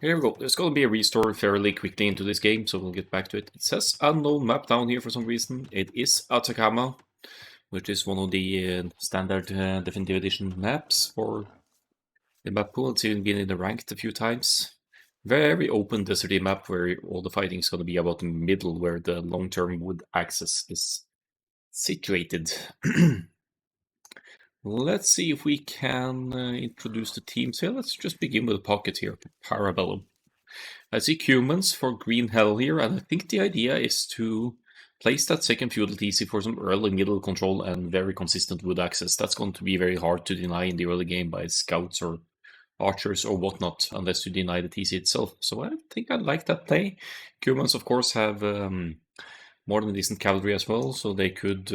Here we go. There's going to be a restore fairly quickly into this game, so we'll get back to it. It says unknown map down here for some reason. It is Atacama, which is one of the standard Definitive Edition maps for the map pool. It's even been in the ranked a few times. Very open deserty map where all the fighting is going to be about the middle, where the long-term wood axis is situated. Let's see if we can introduce the teams here. Let's just begin with a pocket here, Parabellum. I see humans for Green Hell here, and I think the idea is to place that second feudal TC for some early middle control and very consistent wood access. That's going to be very hard to deny in the early game by scouts or archers or whatnot, unless you deny the TC itself. So I think I like that play. Humans, of course, have more than decent cavalry as well, so they could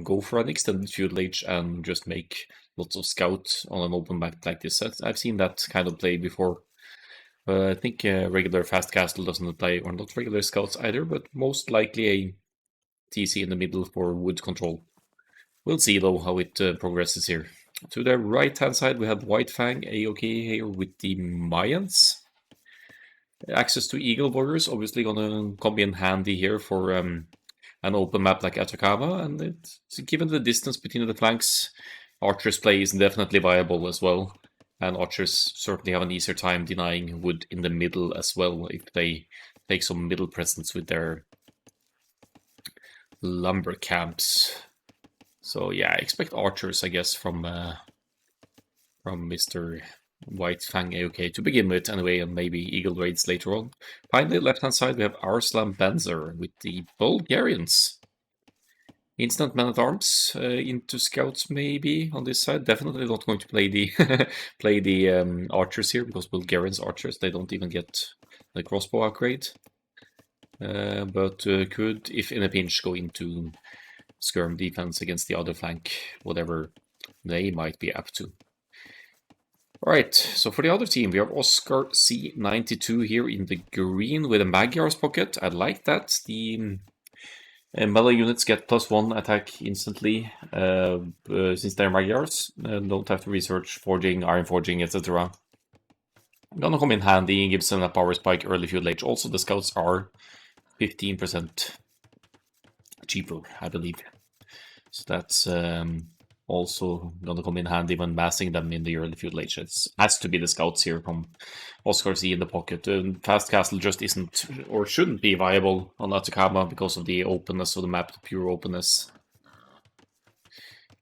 go for an extended feudal age and just make lots of scouts on an open map like this. I've seen that kind of play before. I think regular fast castle doesn't apply, or not regular scouts either, but most likely a TC in the middle for wood control. We'll see though how it progresses here. To the right hand side we have White Fang AOK here with the Mayans. Access to Eagle Warriors obviously gonna come in handy here for an open map like Atacama, and it's, given the distance between the flanks, Archer's play is definitely viable as well. And archers certainly have an easier time denying wood in the middle as well if they take some middle presence with their lumber camps. So yeah, I expect archers, I guess, from Mr. White Fang AOK to begin with anyway, and maybe Eagle raids later on. Finally, left hand side we have Arslan Benzer with the Bulgarians. Instant man-at-arms into scouts maybe on this side. Definitely not going to play the play the archers here, because Bulgarians archers, they don't even get the crossbow upgrade. But could, if in a pinch, go into skirm defense against the other flank, whatever they might be up to. Alright, so for the other team we have Oscar C92 here in the green with a Magyar's pocket. I like that. The melee units get +1 attack instantly since they're Magyars. Don't have to research forging, iron forging, etc. Gonna come in handy and gives them a power spike early feudal age. Also, the scouts are 15% cheaper, I believe. So that's also gonna come in handy when massing them in the early feudal age. It has to be the scouts here from Oscar C in the pocket. Fast castle just isn't or shouldn't be viable on Atacama because of the openness of the map, the pure openness.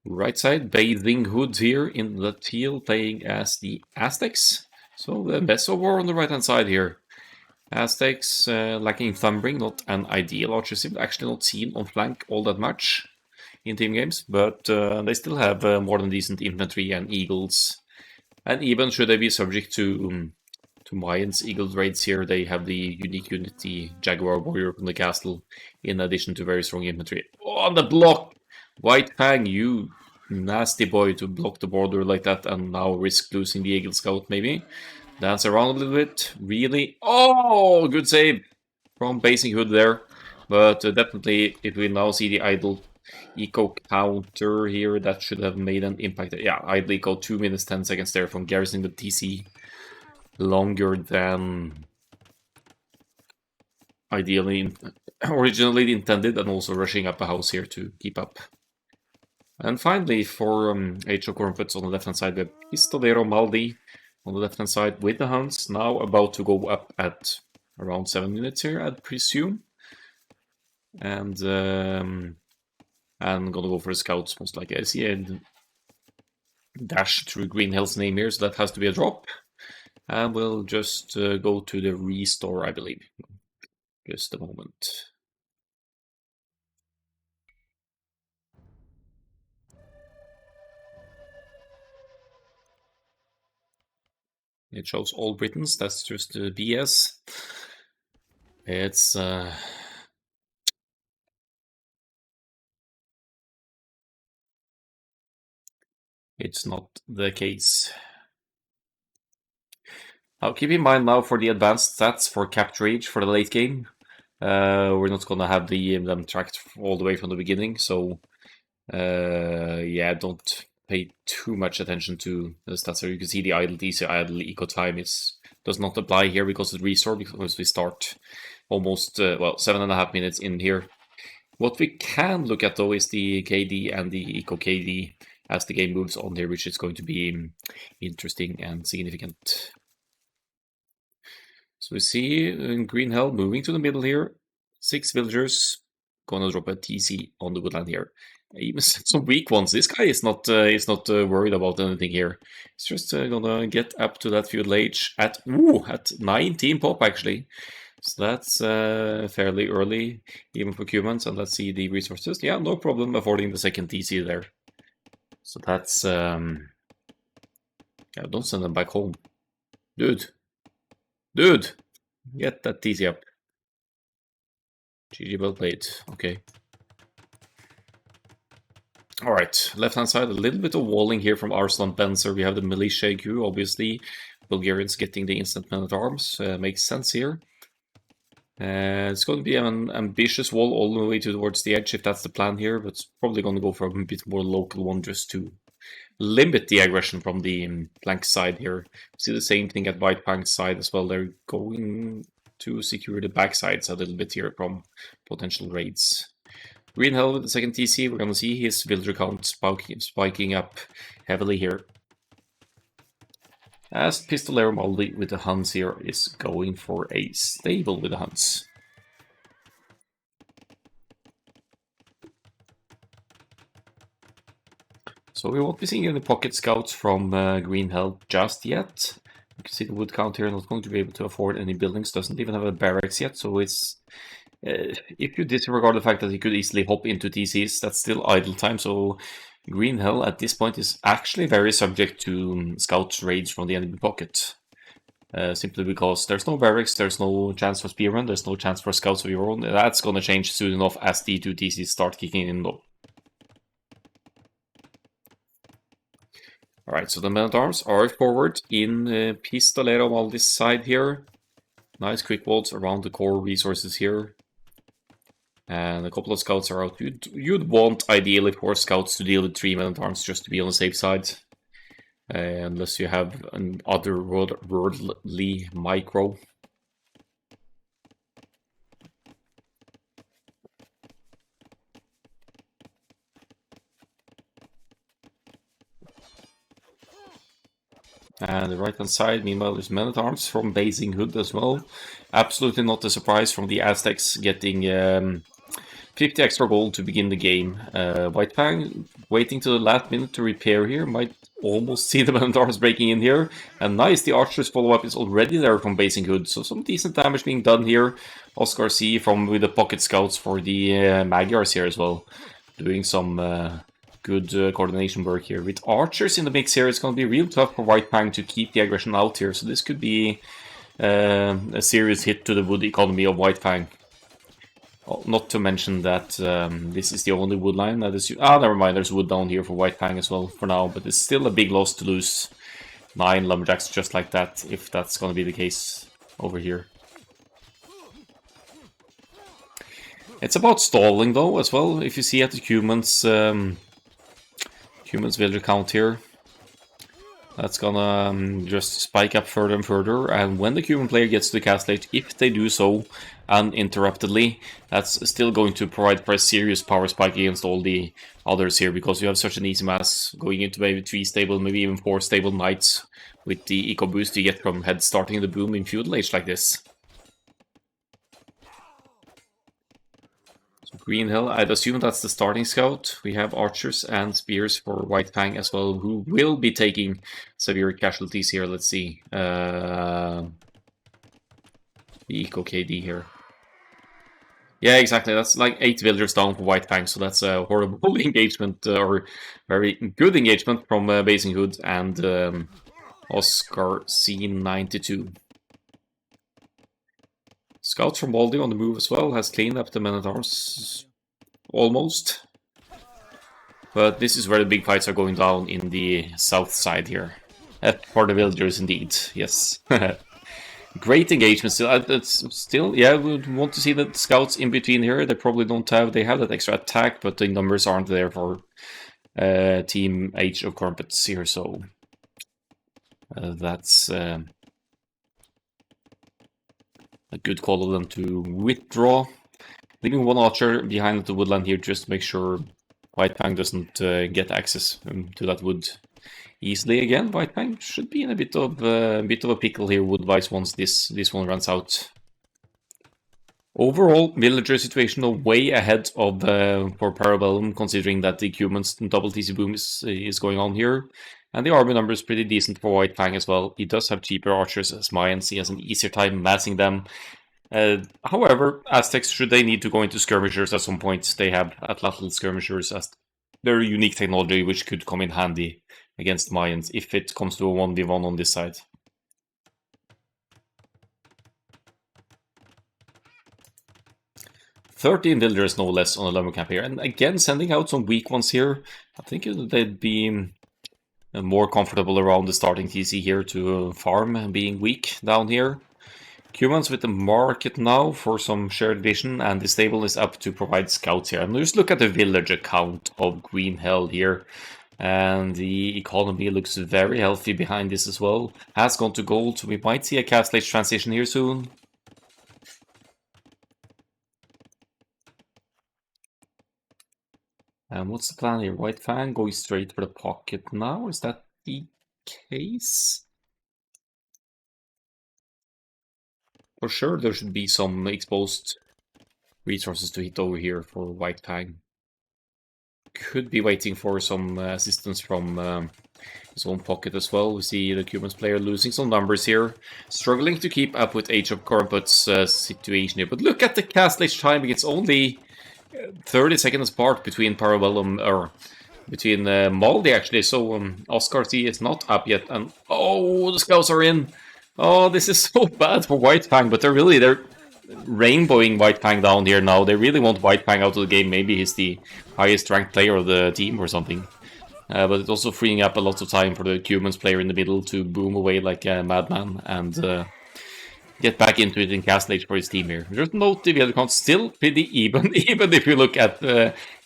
Right side, Bathing Hood here in the teal, playing as the Aztecs. So the Meso War on the right hand side here. Aztecs lacking Thumbring, not an ideal archer sim, actually not seen on flank all that much in team games, but they still have more than decent infantry and eagles. And even should they be subject to Mayans eagle raids here, they have the unique unity Jaguar Warrior from the castle, in addition to very strong infantry. Oh, on the block! White Fang, you nasty boy, to block the border like that and now risk losing the Eagle Scout maybe. Dance around a little bit, really. Oh, good save from Basing Hood there. But definitely, if we now see the idle eco counter here, that should have made an impact. Yeah, idle eco 2 minutes 10 seconds there from garrisoning the TC longer than originally intended, and also rushing up a house here to keep up. And finally, for Age of Corrumputs on the left hand side, we have Pistolero Maldi on the left hand side with the Hounds, now about to go up at around 7 minutes here, I'd presume. And I'm gonna go for the scouts most likely. I see a dash through Green Hill's name here, so that has to be a drop. And we'll just go to the restore, I believe. Just a moment. It shows all Britons, that's just BS. It's not the case. Now keep in mind now for the advanced stats for capture age for the late game. We're not gonna have them tracked all the way from the beginning, so yeah, don't pay too much attention to the stats here. You can see the idle DC, idle eco time is does not apply here because of restore, because we start almost, well, 7.5 minutes in here. What we can look at though is the KD and the Eco KD as the game moves on here, which is going to be interesting and significant. So we see Green Hell moving to the middle here. 6 villagers. Gonna drop a TC on the woodland here. Even some weak ones. This guy is not worried about anything here. He's just gonna get up to that feudal age at 19 pop actually. So that's fairly early, even for humans. And let's see the resources. Yeah, no problem affording the second TC there. So that's yeah, don't send them back home, dude. Dude, get that TC up. GG, well played. Okay. Alright, left-hand side, a little bit of walling here from Arslan Benzer. We have the militia queue, obviously. Bulgarians getting the instant men-at-arms. Makes sense here. It's going to be an ambitious wall all the way towards the edge, if that's the plan here. But it's probably going to go for a bit more local one just to limit the aggression from the flank side here. See the same thing at White Pank's side as well. They're going to secure the backsides a little bit here from potential raids. Green Hell with the second TC, we're going to see his villager count spiking up heavily here. As Pistolero Moldy with the Huns here is going for a stable with the Huns. So we won't be seeing any pocket scouts from Green Hell just yet. You can see the wood count here, not going to be able to afford any buildings, doesn't even have a barracks yet, so it's... if you disregard the fact that he could easily hop into TCs, that's still idle time, so Green Hell at this point is actually very subject to scout raids from the enemy pocket. Simply because there's no barracks, there's no chance for spearmen, there's no chance for scouts of your own. That's gonna change soon enough as the 2 TCs start kicking in though. Alright, so the men-at-arms are forward in Pistolero on this side here. Nice quick walls around the core resources here. And a couple of scouts are out. You'd want, ideally, 4 scouts to deal with 3 men-at-arms just to be on the safe side. Unless you have an otherworldly micro. And the right-hand side, meanwhile, is men-at-arms from Basing Hood as well. Absolutely not a surprise from the Aztecs getting 50 extra gold to begin the game. White Fang waiting to the last minute to repair here. Might almost see the men-at-arms breaking in here. And nice, the Archer's follow-up is already there from Basing Hood. So some decent damage being done here. Oscar C from with the pocket scouts for the Magyars here as well. Doing some... good coordination work here. With archers in the mix here, it's going to be real tough for White Fang to keep the aggression out here. So this could be a serious hit to the wood economy of White Fang. Well, not to mention that this is the only wood line that is... never mind, there's wood down here for White Fang as well for now. But it's still a big loss to lose 9 lumberjacks just like that, if that's going to be the case over here. It's about stalling though as well. If you see at the humans villager count here, that's gonna just spike up further and further, and when the human player gets to the castle age, if they do so uninterruptedly, that's still going to provide for a serious power spike against all the others here, because you have such an easy mass going into maybe 3 stable, maybe even 4 stable knights with the eco boost you get from head starting the boom in feudal age like this. Green Hill, I'd assume that's the starting scout. We have archers and spears for White Fang as well, who will be taking severe casualties here. Let's see. The Eco KD here. Yeah, exactly. That's like 8 villagers down for White Fang, so that's a horrible engagement, or very good engagement from Basing Hood and Oscar C92. Scouts from Baldy on the move as well, has cleaned up the men-at-arms, almost. But this is where the big fights are going down in the south side here. For the villagers indeed, yes. Great engagement still, it's still, yeah, we would want to see the scouts in between here. They probably don't have, they have that extra attack, but the numbers aren't there for Team H of Corrumputs here, so that's... A good call of them to withdraw. Leaving one archer behind the woodland here just to make sure White Fang doesn't get access to that wood easily again. White Fang should be in a bit of a pickle here wood-wise once this one runs out. Overall, villager situation way ahead of for Parabellum, considering that the Cuban's double TC boom is going on here. And the army number is pretty decent for White Fang as well. He does have cheaper archers as Mayans. He has an easier time massing them. However, Aztecs, should they need to go into skirmishers at some point, they have Atlatl skirmishers as their unique technology, which could come in handy against Mayans if it comes to a 1v1 on this side. "13 villagers, no less, on a lumber camp here. And again, sending out some weak ones here. I think they'd be more comfortable around the starting TC here to farm, being weak down here. Cumans with the market now for some shared vision, and the stable is up to provide scouts here. And just look at the village account of Green Hell here. And the economy looks very healthy behind this as well. Has gone to gold, so we might see a Castle Age transition here soon. And what's the plan here? White Fang going straight for the pocket now? Is that the case? For sure, there should be some exposed resources to hit over here for White Fang. Could be waiting for some assistance from his own pocket as well. We see the Cubans player losing some numbers here, struggling to keep up with Age of Corrumputs situation here. But look at the Castle Age timing, it's only 30 seconds apart between Parabellum, or between Maldi actually, so Oscar T is not up yet, and oh, the scouts are in! Oh, this is so bad for White Fang, but they're rainbowing White Fang down here now. They really want White Fang out of the game. Maybe he's the highest ranked player of the team or something. But it's also freeing up a lot of time for the Cubans player in the middle to boom away like a madman and get back into it in Castle Age for his team here. Just note the villager count still pretty even, even if you look at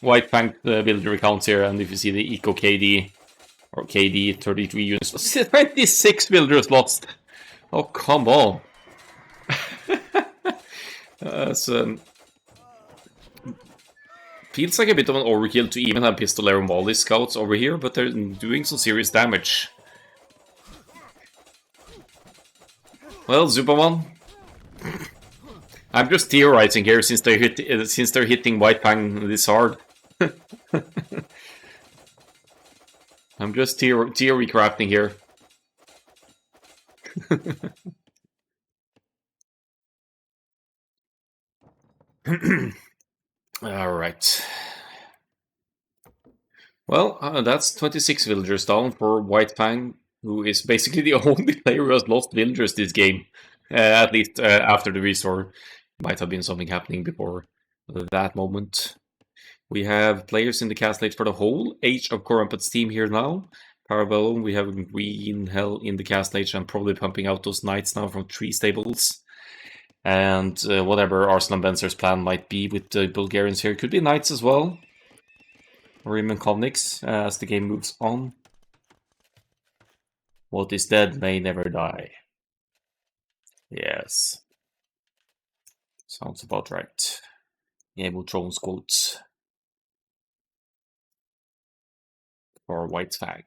White Fang villager accounts here, and if you see the Eco KD, or KD 33 units, 26 villagers lost. Oh, come on. Feels like a bit of an overkill to even have Pistolero Molly scouts over here, but they're doing some serious damage. Well, Zubaman, I'm just theorizing here since they're hitting White Fang this hard. I'm just theory crafting here. All right. Well, that's 26 villagers down for White Fang, who is basically the only player who has lost villagers this game. At least after the restore. Might have been something happening before that moment. We have players in the Castle Age for the whole Age of Corrumputs team here now. Parabellum, we have Green Hell in the Castle Age and probably pumping out those knights now from 3 stables. And whatever Arslan Benzer's plan might be with the Bulgarians here. Could be knights as well. Or even Konniks as the game moves on. What is dead may never die. Yes. Sounds about right. Game of Thrones quotes. For White Fang.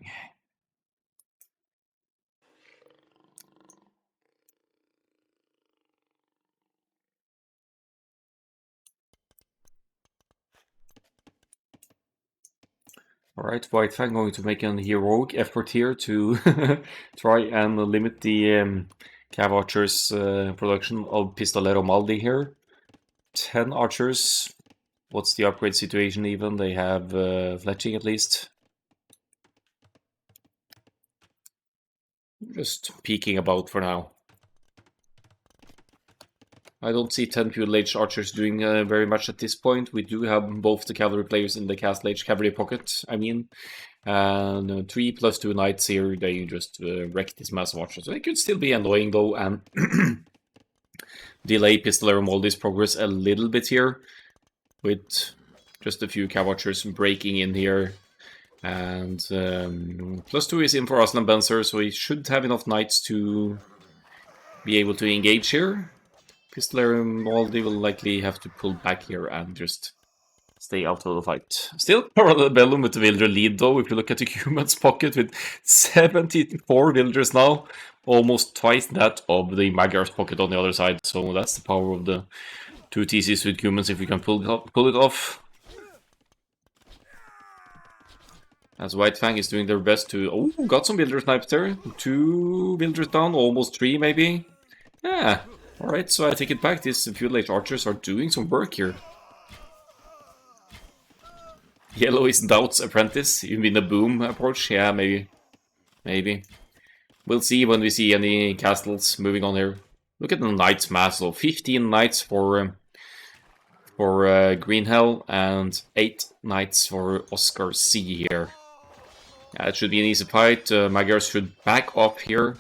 Alright, White Fang going to make an heroic effort here to try and limit the Cav Archers' production of Pistolero Maldi here. 10 archers. What's the upgrade situation even? They have fletching at least. Just peeking about for now. I don't see 10 Feudal Age archers doing very much at this point. We do have both the cavalry players in the Castle Age cavalry pocket, I mean. And 3 plus 2 knights here, they just wreck this massive archer. So it could still be annoying though, and delay Pistolero Moldi's progress a little bit here. With just a few cav archers breaking in here. And plus 2 is in for Arslan Benzer, so he should have enough knights to be able to engage here. Pistolary Moldy will likely have to pull back here and just stay out of the fight. Still Parabellum with the villager lead though, if you look at the humans pocket with 74 villagers now. Almost twice that of the Magyar's pocket on the other side. So that's the power of the two TCs with humans if we can pull it off. As White Fang is doing their best to... Oh, got some villager snipes there. 2 villagers down, almost 3 maybe. Yeah, alright, so I take it back. These Feudal Age archers are doing some work here. Yellow is Doubt's apprentice. You mean the boom approach? Yeah, maybe. Maybe. We'll see when we see any castles moving on here. Look at the knights mass. So 15 knights for Green Hell and 8 knights for Oscar C here. Yeah, it should be an easy fight. Magyars should back off here.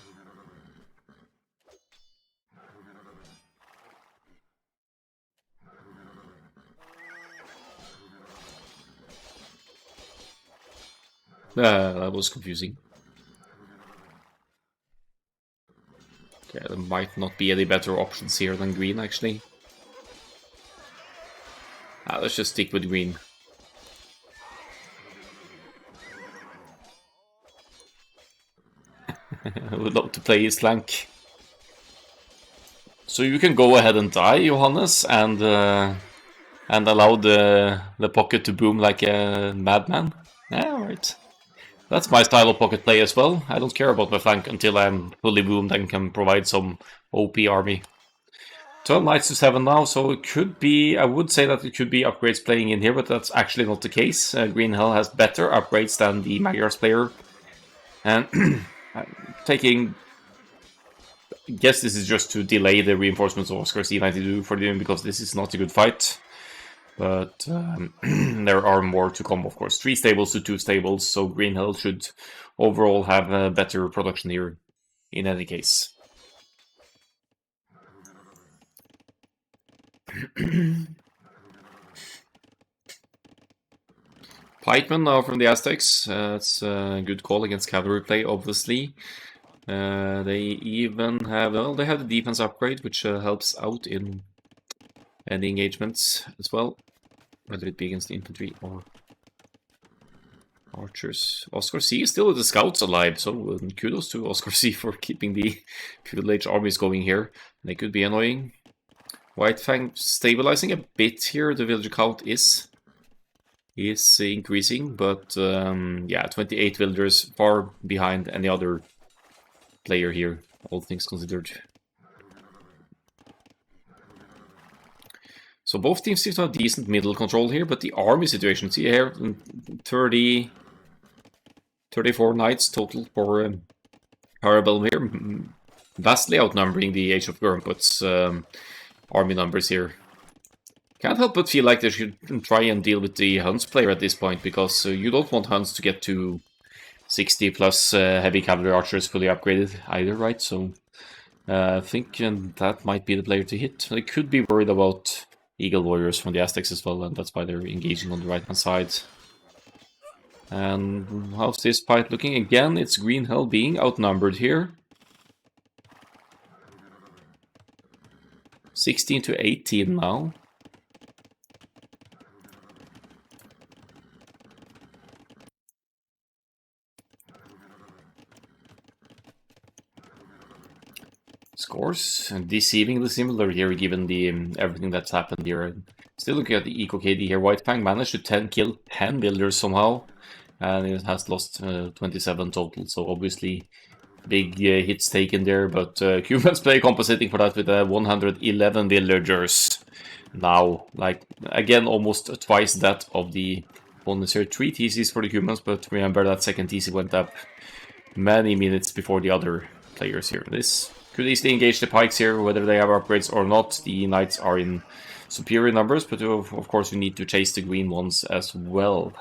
That was confusing. Okay, there might not be any better options here than green, actually. Let's just stick with green. I would love to play his flank. So you can go ahead and die, Johannes, and allow the pocket to boom like a madman. Yeah, alright. That's my style of pocket play as well. I don't care about my flank until I'm fully boomed and can provide some OP army. 12 knights to 7 now, so it could be... I would say that it could be upgrades playing in here, but that's actually not the case. Green Hell has better upgrades than the Magyars player. And taking... I guess this is just to delay the reinforcements of Oscar C92 for them, because this is not a good fight. But there are more to come, of course. 3 stables to 2 stables, so Green Hell should overall have a better production here in any case. Pikemen now from the Aztecs. It's a good call against cavalry play, obviously. They even have... Well, they have the defense upgrade, which helps out in any engagements as well, whether it be against the infantry or archers. Oscar C is still with the scouts alive, so kudos to Oscar C for keeping the Feudal Age armies going here. They could be annoying. White Fang stabilizing a bit here. The villager count is increasing, but yeah, 28 villagers, far behind any other player here, all things considered. So both teams seem to have decent middle control here, but the army situation, see here, 34 knights total for Parabellum here, vastly outnumbering the Age of Corrumputs army numbers here. Can't help but feel like they should try and deal with the Huns player at this point, because you don't want Huns to get to 60 plus heavy cavalry archers fully upgraded either, right? So I think that might be the player to hit. They could be worried about Eagle Warriors from the Aztecs as well, and that's why they're engaging on the right hand side. And how's this fight looking? Again, it's Green Hell being outnumbered here. 16 to 18 now. Scores and deceivingly similar here, given the everything that's happened here. Still looking at the Eco KD here. White Fang managed to kill 10 builders somehow, and it has lost 27 total. So obviously big hits taken there, but Cubans play compensating for that with 111 villagers now. Like again, almost twice that of the opponents here. 3 TCs for the Cubans, but remember that second TC went up many minutes before the other players here. This could easily engage the pikes here, whether they have upgrades or not. The knights are in superior numbers, but of course we need to chase the green ones as well.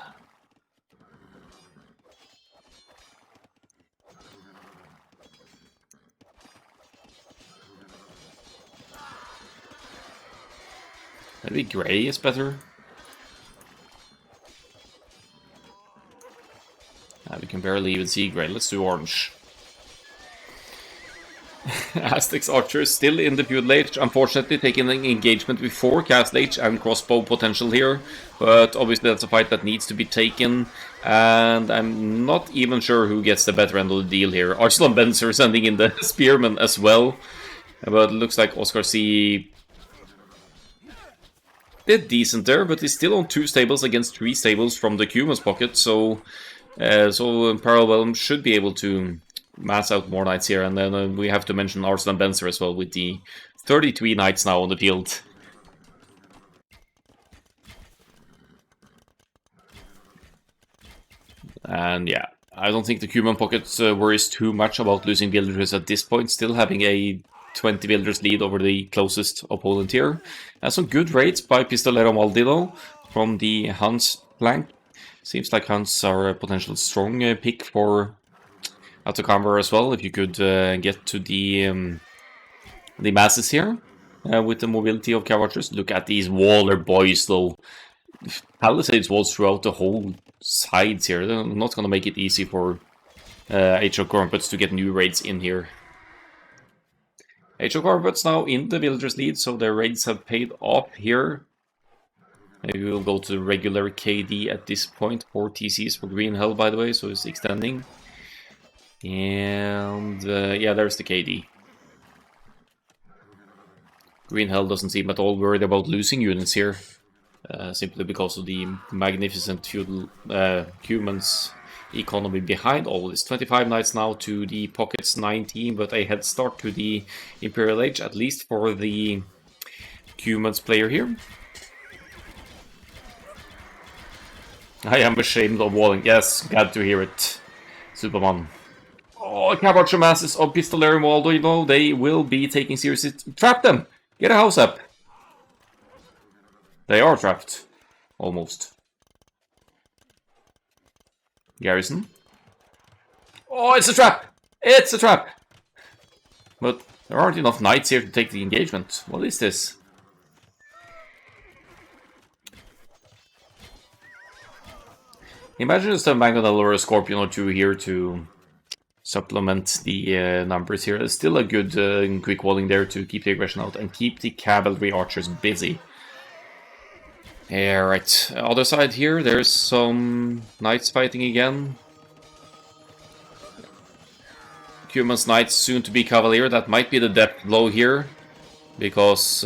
Maybe grey is better. We can barely even see grey. Let's do orange. Aztecs archers still in the feudal age, unfortunately taking an engagement before castle age and crossbow potential here, but obviously that's a fight that needs to be taken, and I'm not even sure who gets the better end of the deal here. Arslan Benzer sending in the spearman as well, but it looks like Oscar C did decent there, but he's still on 2 stables against 3 stables from the Cuman's pocket, so Parabellum should be able to mass out more knights here, and then we have to mention Arslan Benzer as well with the 33 knights now on the field. And yeah, I don't think the Cuman pocket worries too much about losing villagers at this point, still having a 20 villagers lead over the closest opponent here. And some good raids by Pistolero Maldino from the Hans flank. Seems like Hans are a potential strong pick for Atacama as well, if you could get to the masses here with the mobility of cavalry. Look at these Waller boys though. Palisades walls throughout the whole sides here. They're not going to make it easy for Corrumputs to get new raids in here. Corrumputs now in the villagers lead, so their raids have paid off here. Maybe we'll go to the regular KD at this point. 4 TCs for Green Hell, by the way, so it's extending. And yeah, there's the KD. Green Hell doesn't seem at all worried about losing units here, simply because of the magnificent feudal humans economy behind all this. 25 knights now to the pockets 19, but a head start to the Imperial Age, at least for the humans player here. I am ashamed of walling. Yes, glad to hear it, Superman. Oh, cavalry masses of Pistolero Waldo, you know, they will be taking seriously. Trap them! Get a house up! They are trapped. Almost. Garrison. Oh, it's a trap! It's a trap! But there aren't enough knights here to take the engagement. What is this? Imagine just a Mangonel or a Scorpion or 2 here to supplement the numbers here. It's still a good quick walling there to keep the aggression out and keep the cavalry archers busy. Yeah, right. Other side here, there's some knights fighting again. Cuman's knights soon to be cavalier. That might be the death blow here, because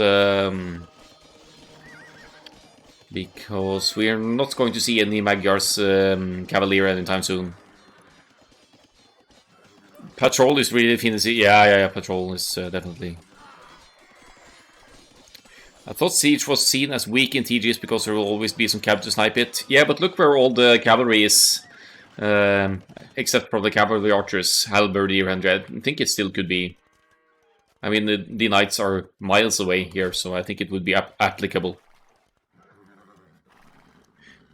we are not going to see any Magyar's cavalier anytime soon. Patrol is really fancy. Yeah. Patrol is definitely. I thought Siege was seen as weak in TGs because there will always be some cab to snipe it. Yeah, but look where all the cavalry is. Except for the cavalry archers, Halberdier and Red. I think it still could be. I mean, the knights are miles away here, so I think it would be applicable.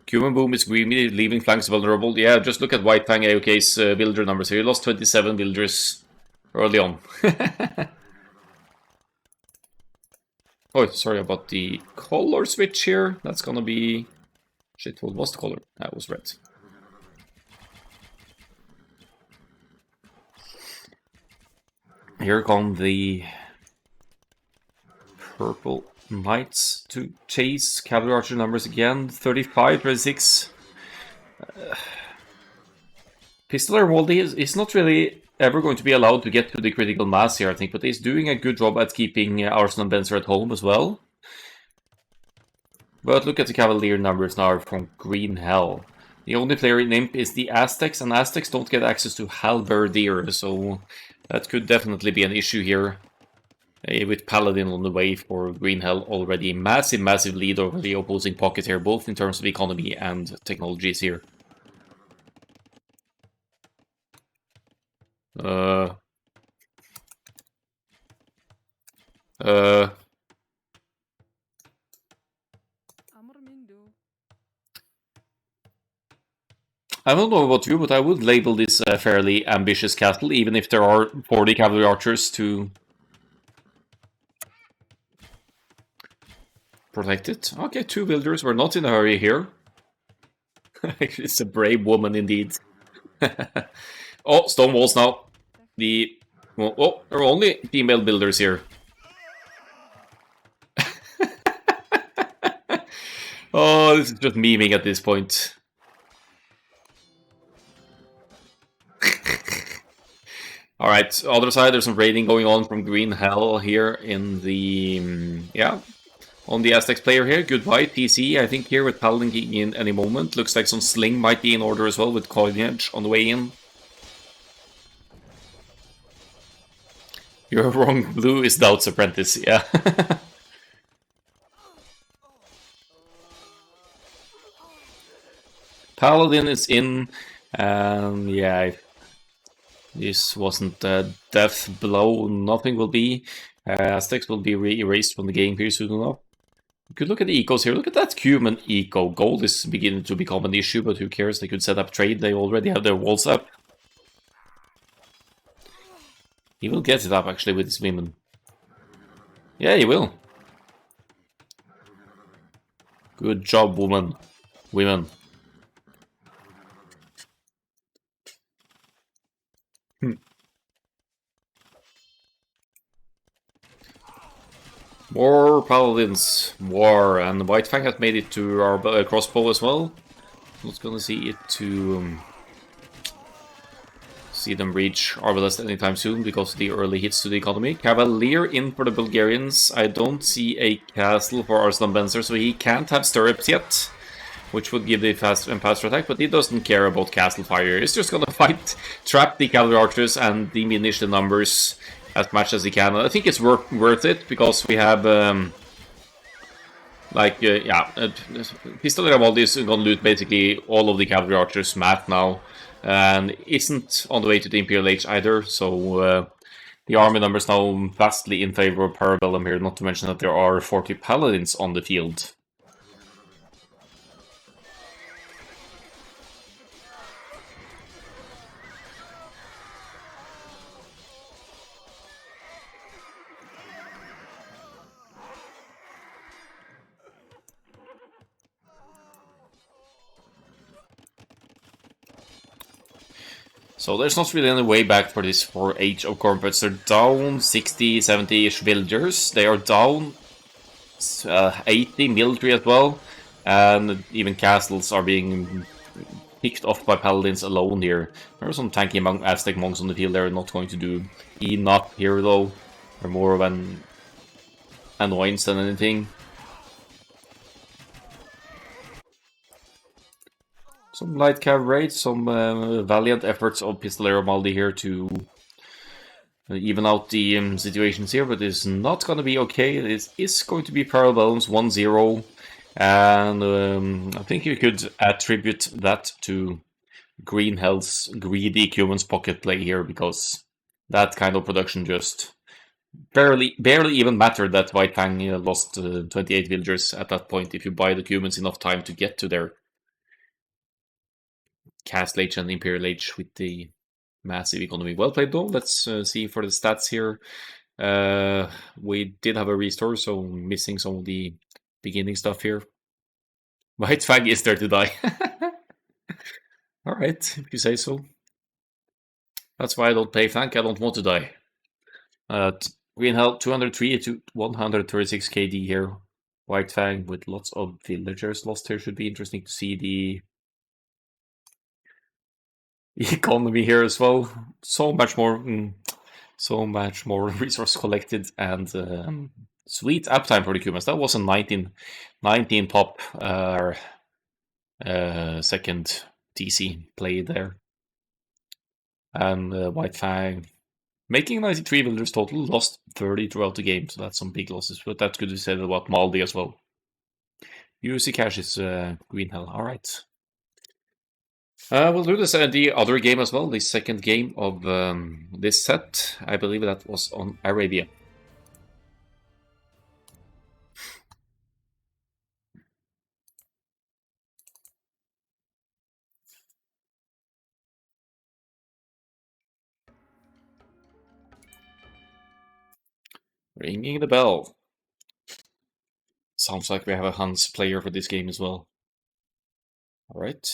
Cuman Boom is greedy, leaving flanks vulnerable. Yeah, just look at White Fang AOK's villager numbers here. He lost 27 villagers early on. Oh, sorry about the color switch here. That's gonna be... Shit, what was the color? That was red. Here come the purple knights to chase cavalry archer numbers again. 35, 36. Pistoler Waldy is not really ever going to be allowed to get to the critical mass here, I think, but he's doing a good job at keeping Arslan Benzer at home as well. But look at the cavalier numbers now from Green Hell. The only player in Imp is the Aztecs, and Aztecs don't get access to Halberdier, so that could definitely be an issue here. With Paladin on the way for Green Hell, already massive lead over the opposing pocket here, both in terms of economy and technologies here. I don't know about you, but I would label this a fairly ambitious castle, even if there are 40 cavalry archers to protect it. Okay, 2 builders. We're not in a hurry here. It's a brave woman indeed. Oh, stone walls now. The Well, oh, there are only female builders here. Oh, this is just memeing at this point. Alright, other side, there's some raiding going on from Green Hell here in the... yeah, on the Aztecs player here. Goodbye, PC. I think here with Paladin kicking in any moment. Looks like some Sling might be in order as well with Coinage on the way in. You're wrong, blue is Doubt's apprentice, yeah. Paladin is in, and yeah, this wasn't a death blow, nothing will be. Aztecs will be erased from the game here soon enough. You could look at the ecos here. Look at that human eco. Gold is beginning to become an issue, but who cares? They could set up trade. They already have their walls up. He will get it up, actually, with his women. Yeah, he will. Good job, woman. Women. More paladins. War. And White Fang has made it to our crossbow as well. Not gonna see it to... see them reach Arbalest anytime soon because of the early hits to the economy. Cavalier in for the Bulgarians. I don't see a castle for Arslan Benzer, so he can't have stirrups yet, which would give the fast and faster attack, but he doesn't care about castle fire. He's just gonna fight, trap the cavalry archers, and diminish the numbers as much as he can. I think it's worth it because we have... Pistol Garibaldi is gonna loot basically all of the cavalry archers' math now, and isn't on the way to the Imperial Age either, so the army numbers now vastly in favor of Parabellum here, not to mention that there are 40 paladins on the field. So there's not really any way back for this for Age of Corrumputs. They're down 60, 70-ish villagers. They are down 80 military as well. And even castles are being picked off by paladins alone here. There are some tanky Aztec monks on the field. They're not going to do enough here though. They're more of an annoyance than anything. Some light cav raids, some valiant efforts of Pistolero Maldi here to even out the situations here, but it's not going to be okay. It is going to be Parabellums 1-0, and I think you could attribute that to Green Hell's greedy Cuman's pocket play here, because that kind of production just barely even mattered that White Fang lost 28 villagers at that point if you buy the Cumans enough time to get to their Castle Age and Imperial Age with the massive economy. Well played though. Let's see for the stats here. We did have a restore, so missing some of the beginning stuff here. White Fang is there to die. Alright, if you say so. That's why I don't play Flank, I don't want to die. Green Hell 203 to 136 KD here. White Fang with lots of villagers lost here. Should be interesting to see the economy here as well. So much more resource collected, and sweet uptime for the Cumans. That was a 19 pop second TC play there. And White Fang making 93 villagers total, lost 30 throughout the game, so that's some big losses, but that's good to say about Maldi as well. UC Cash is Green Hell, alright. We'll do this the other game as well, the second game of this set. I believe that was on Arabia. Ringing the bell. Sounds like we have a Hans player for this game as well. Alright.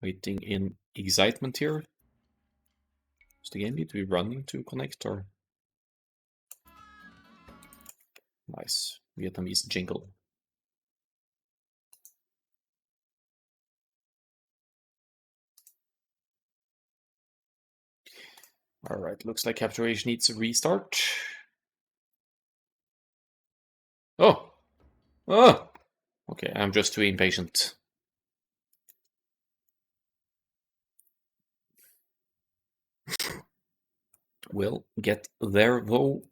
Waiting in excitement here. Does the game need to be running to connect or? Nice. Vietnamese jingle. Alright, looks like Capturation needs a restart. Oh! Oh! Okay, I'm just too impatient. We'll get there though.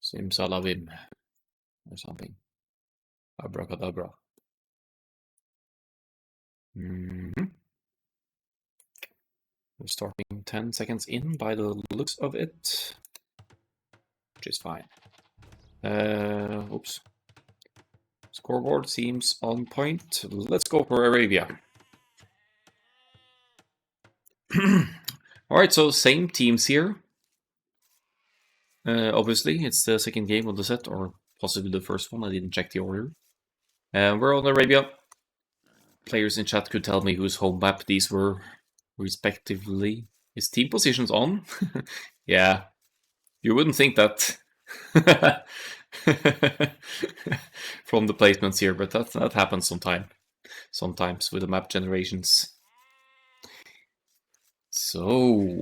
Simsalabim. Or something. Abracadabra. We're starting 10 seconds in by the looks of it. Which is fine. Oops. Scoreboard seems on point. Let's go for Arabia. Alright, so same teams here. Obviously, it's the second game of the set, or possibly the first one. I didn't check the order. We're on Arabia. Players in chat could tell me whose home map these were, respectively. Is team positions on? Yeah, you wouldn't think that from the placements here, but that happens sometimes with the map generations. So,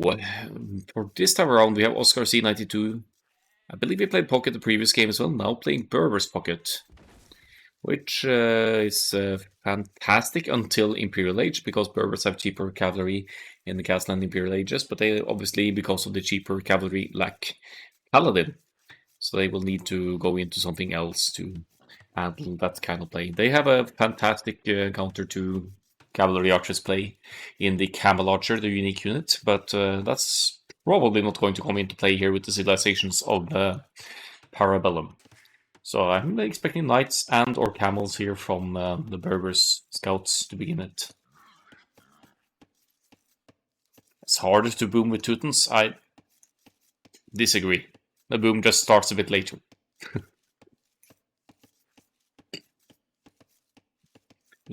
for this time around, we have Oscar C92. I believe he played Pocket the previous game as well, now playing Berber's Pocket. Which is fantastic until Imperial Age, because Berbers have cheaper cavalry in the Gasland Imperial Ages, but they obviously, because of the cheaper cavalry, lack Paladin. So they will need to go into something else to handle that kind of play. They have a fantastic counter to cavalry archers play in the Camel Archer, the unique unit, but that's probably not going to come into play here with the civilizations of Parabellum. So I'm expecting knights and or camels here from the Berbers scouts to begin it. It's harder to boom with Teutons. I disagree. The boom just starts a bit later.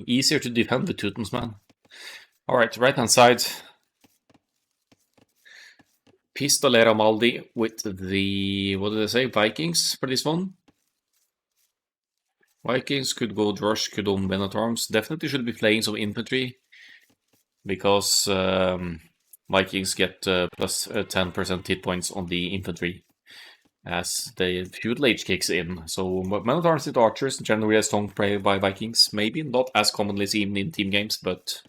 Easier to defend with Teutons, man. Alright, right hand side. Pistolera Maldi with the, what did I say, Vikings for this one. Vikings could go Drush, could own Men at Arms. Definitely should be playing some infantry, because Vikings get plus 10% hit points on the infantry as the feudal age kicks in. So Men at Arms with archers generally a strong prey by Vikings. Maybe not as commonly seen in team games, but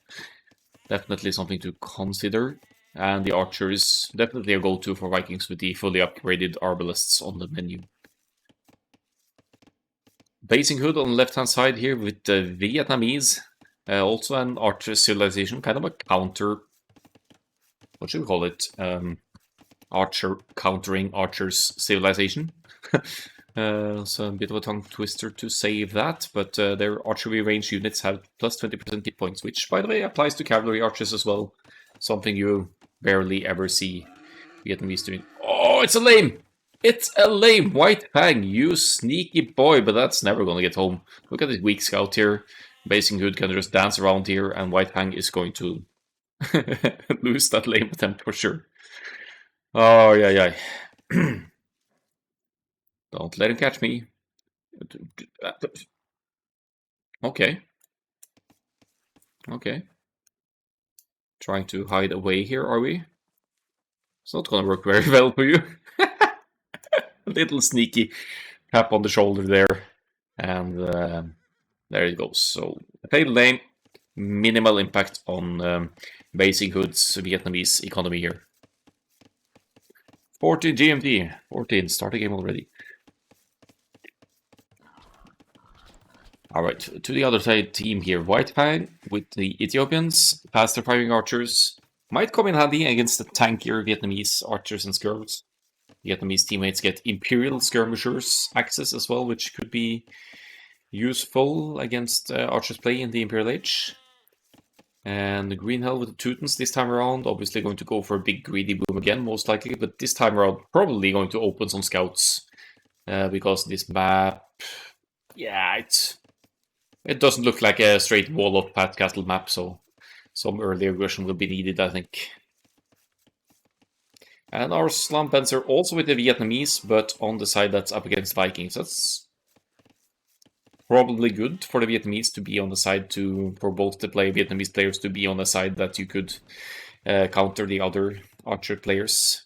definitely something to consider. And the archers definitely a go-to for Vikings with the fully upgraded arbalists on the menu. Basing Hood on the left-hand side here with the Vietnamese. Also an archer civilization, kind of a counter. What should we call it? Archer countering archers civilization. So a bit of a tongue twister to save that, but their archery range units have plus 20% hit points, which, by the way, applies to cavalry archers as well. Something you barely ever see Vietnamese doing. Oh, it's a lame! It's a lame White Fang, you sneaky boy, but that's never gonna get home. Look at this weak scout here. Basing Hood can just dance around here, and White Fang is going to lose that lame attempt for sure. Oh, yeah. Don't let him catch me. Okay. Trying to hide away here, are we? It's not gonna work very well for you. A little sneaky tap on the shoulder there. And there it goes. So, fatal lane, minimal impact on Basing Hood's Vietnamese economy here. 14 GMT. 14, start the game already. Alright, to the other side team here. White Fang with the Ethiopians, faster firing archers. Might come in handy against the tankier Vietnamese archers and skirms. Vietnamese teammates get Imperial skirmishers access as well, which could be useful against archers play in the Imperial Age. And the Green Hell with the Teutons this time around, obviously going to go for a big greedy boom again, most likely, but this time around probably going to open some scouts, because this map, yeah, it's It doesn't look like a straight wall of Pat Castle map, so some early aggression will be needed, I think. And our slump are also with the Vietnamese, but on the side that's up against Vikings. That's probably good for the Vietnamese to be on the side for both the Vietnamese players to be on the side that you could counter the other archer players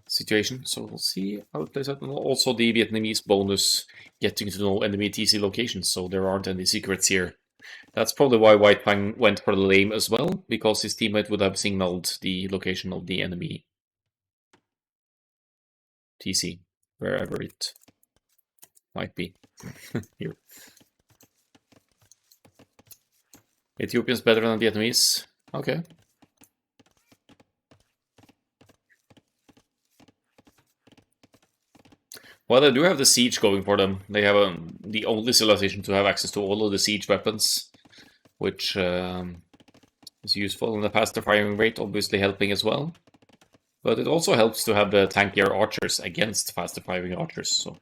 situation. So we'll see how it plays out. And also the Vietnamese bonus getting to know enemy TC locations, so there aren't any secrets here. That's probably why White Fang went for the lame as well, because his teammate would have signaled the location of the enemy TC, wherever it might be. Here. Ethiopians better than Vietnamese? Okay. Well, they do have the siege going for them. They have the only civilization to have access to all of the siege weapons, which is useful. And the faster firing rate obviously helping as well. But it also helps to have the tankier archers against faster firing archers. So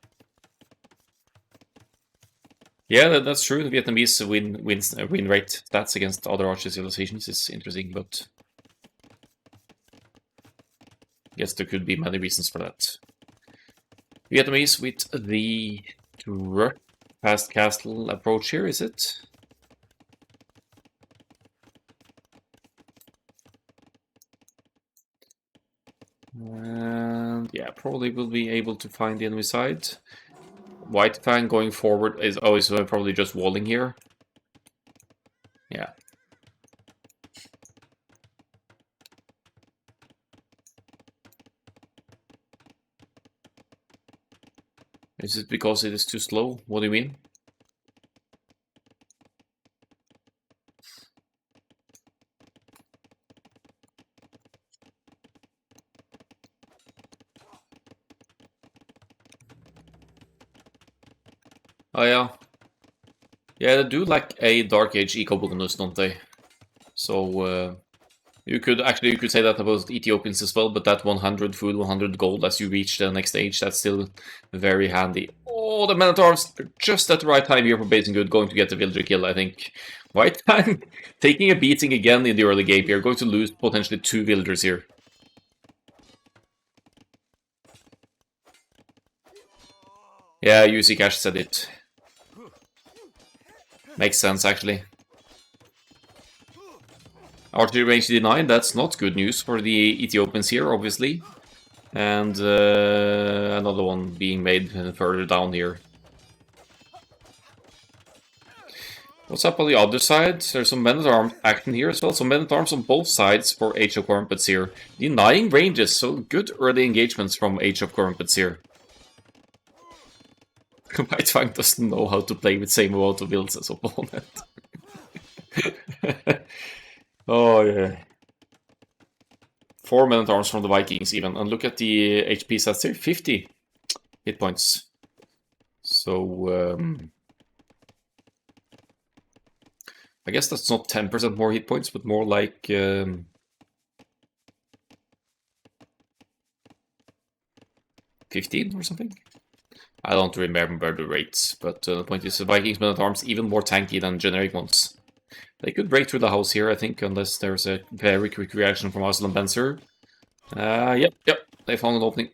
yeah, that's true. The Vietnamese win rate stats against other archer civilizations is interesting, but I guess there could be many reasons for that. Vietnamese with the fast castle approach here, is it? And yeah, probably will be able to find the enemy side. White Fang going forward is always probably just walling here. Yeah. Is it because it is too slow? What do you mean? Oh yeah. Yeah, they do like a Dark Age eco bonus, don't they? So you could say that about Ethiopians as well, but that 100 food, 100 gold as you reach the next stage, that's still very handy. Oh, the Men-at-Arms are just at the right time here for Basing Good, going to get the villager kill, I think. White Fang taking a beating again in the early game here, going to lose potentially 2 villagers here. Yeah, UC Cash said it. Makes sense, actually. Archery range denied, that's not good news for the Ethiopians here, obviously. And another one being made further down here. What's up on the other side? There's some Men-at-Arms action here as well. So Men-at-Arms on both sides for Age of Corrumputs here. Denying ranges, so good early engagements from Age of Corrumputs here. White Fang doesn't know how to play with same amount of builds as opponent. Oh yeah. 4 Men-at-Arms from the Vikings even. And look at the HP stats here, 50 hit points. So I guess that's not 10% more hit points, but more like 15 or something. I don't remember the rates, but the point is the Vikings Men-at-Arms even more tanky than generic ones. They could break through the house here, I think, unless there's a very quick reaction from Aslan Benzer. Yep, they found an opening.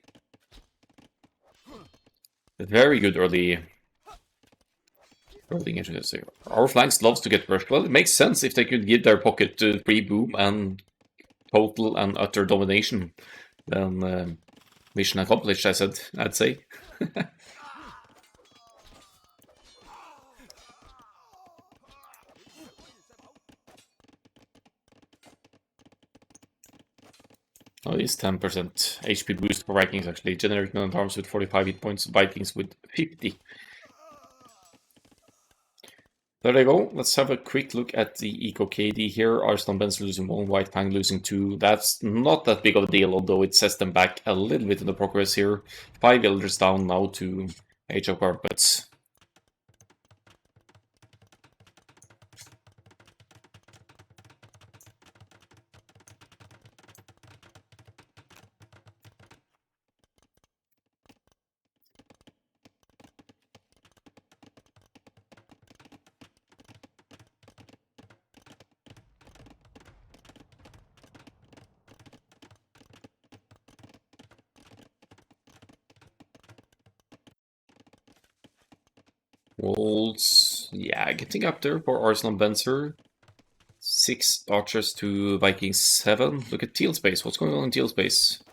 Very good early engagement. Our flanks loves to get rushed. Well, it makes sense if they could give their pocket free boom and total and utter domination. Then mission accomplished, I'd say. Oh, it's 10% HP boost for Vikings actually. Generic Men-at-Arms with 45 hit points, Vikings with 50. There they go. Let's have a quick look at the Eco KD here. Arslan Benz losing 1, White Fang losing 2. That's not that big of a deal, although it sets them back a little bit in the progress here. 5 villagers down now to Age of Corrumputs. Wolves, yeah, getting up there for Arsenal Benzer. 6 archers to Vikings 7. Look at Teal Space. What's going on in Teal Space?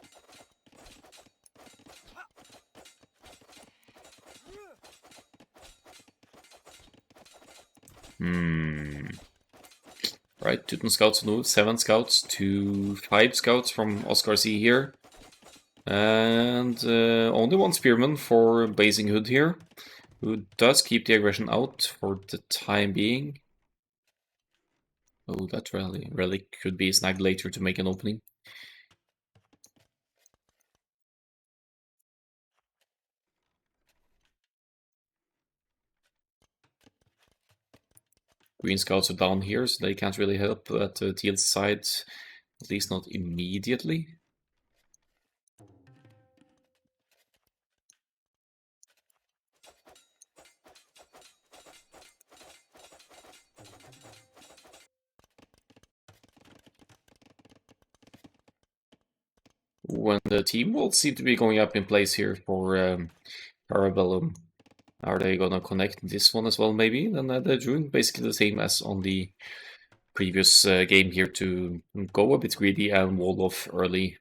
Right, Teuton Scouts move. 7 scouts to 5 scouts from Oscar C here. And only 1 spearman for Blazing Hood here, who does keep the aggression out for the time being. Oh, that relic could be snagged later to make an opening. Green scouts are down here, so they can't really help at Teal's side, at least not immediately. When the team will seem to be going up in place here for Parabellum. Are they gonna connect this one as well, maybe? Then they're doing basically the same as on the previous game here to go a bit greedy and wall off early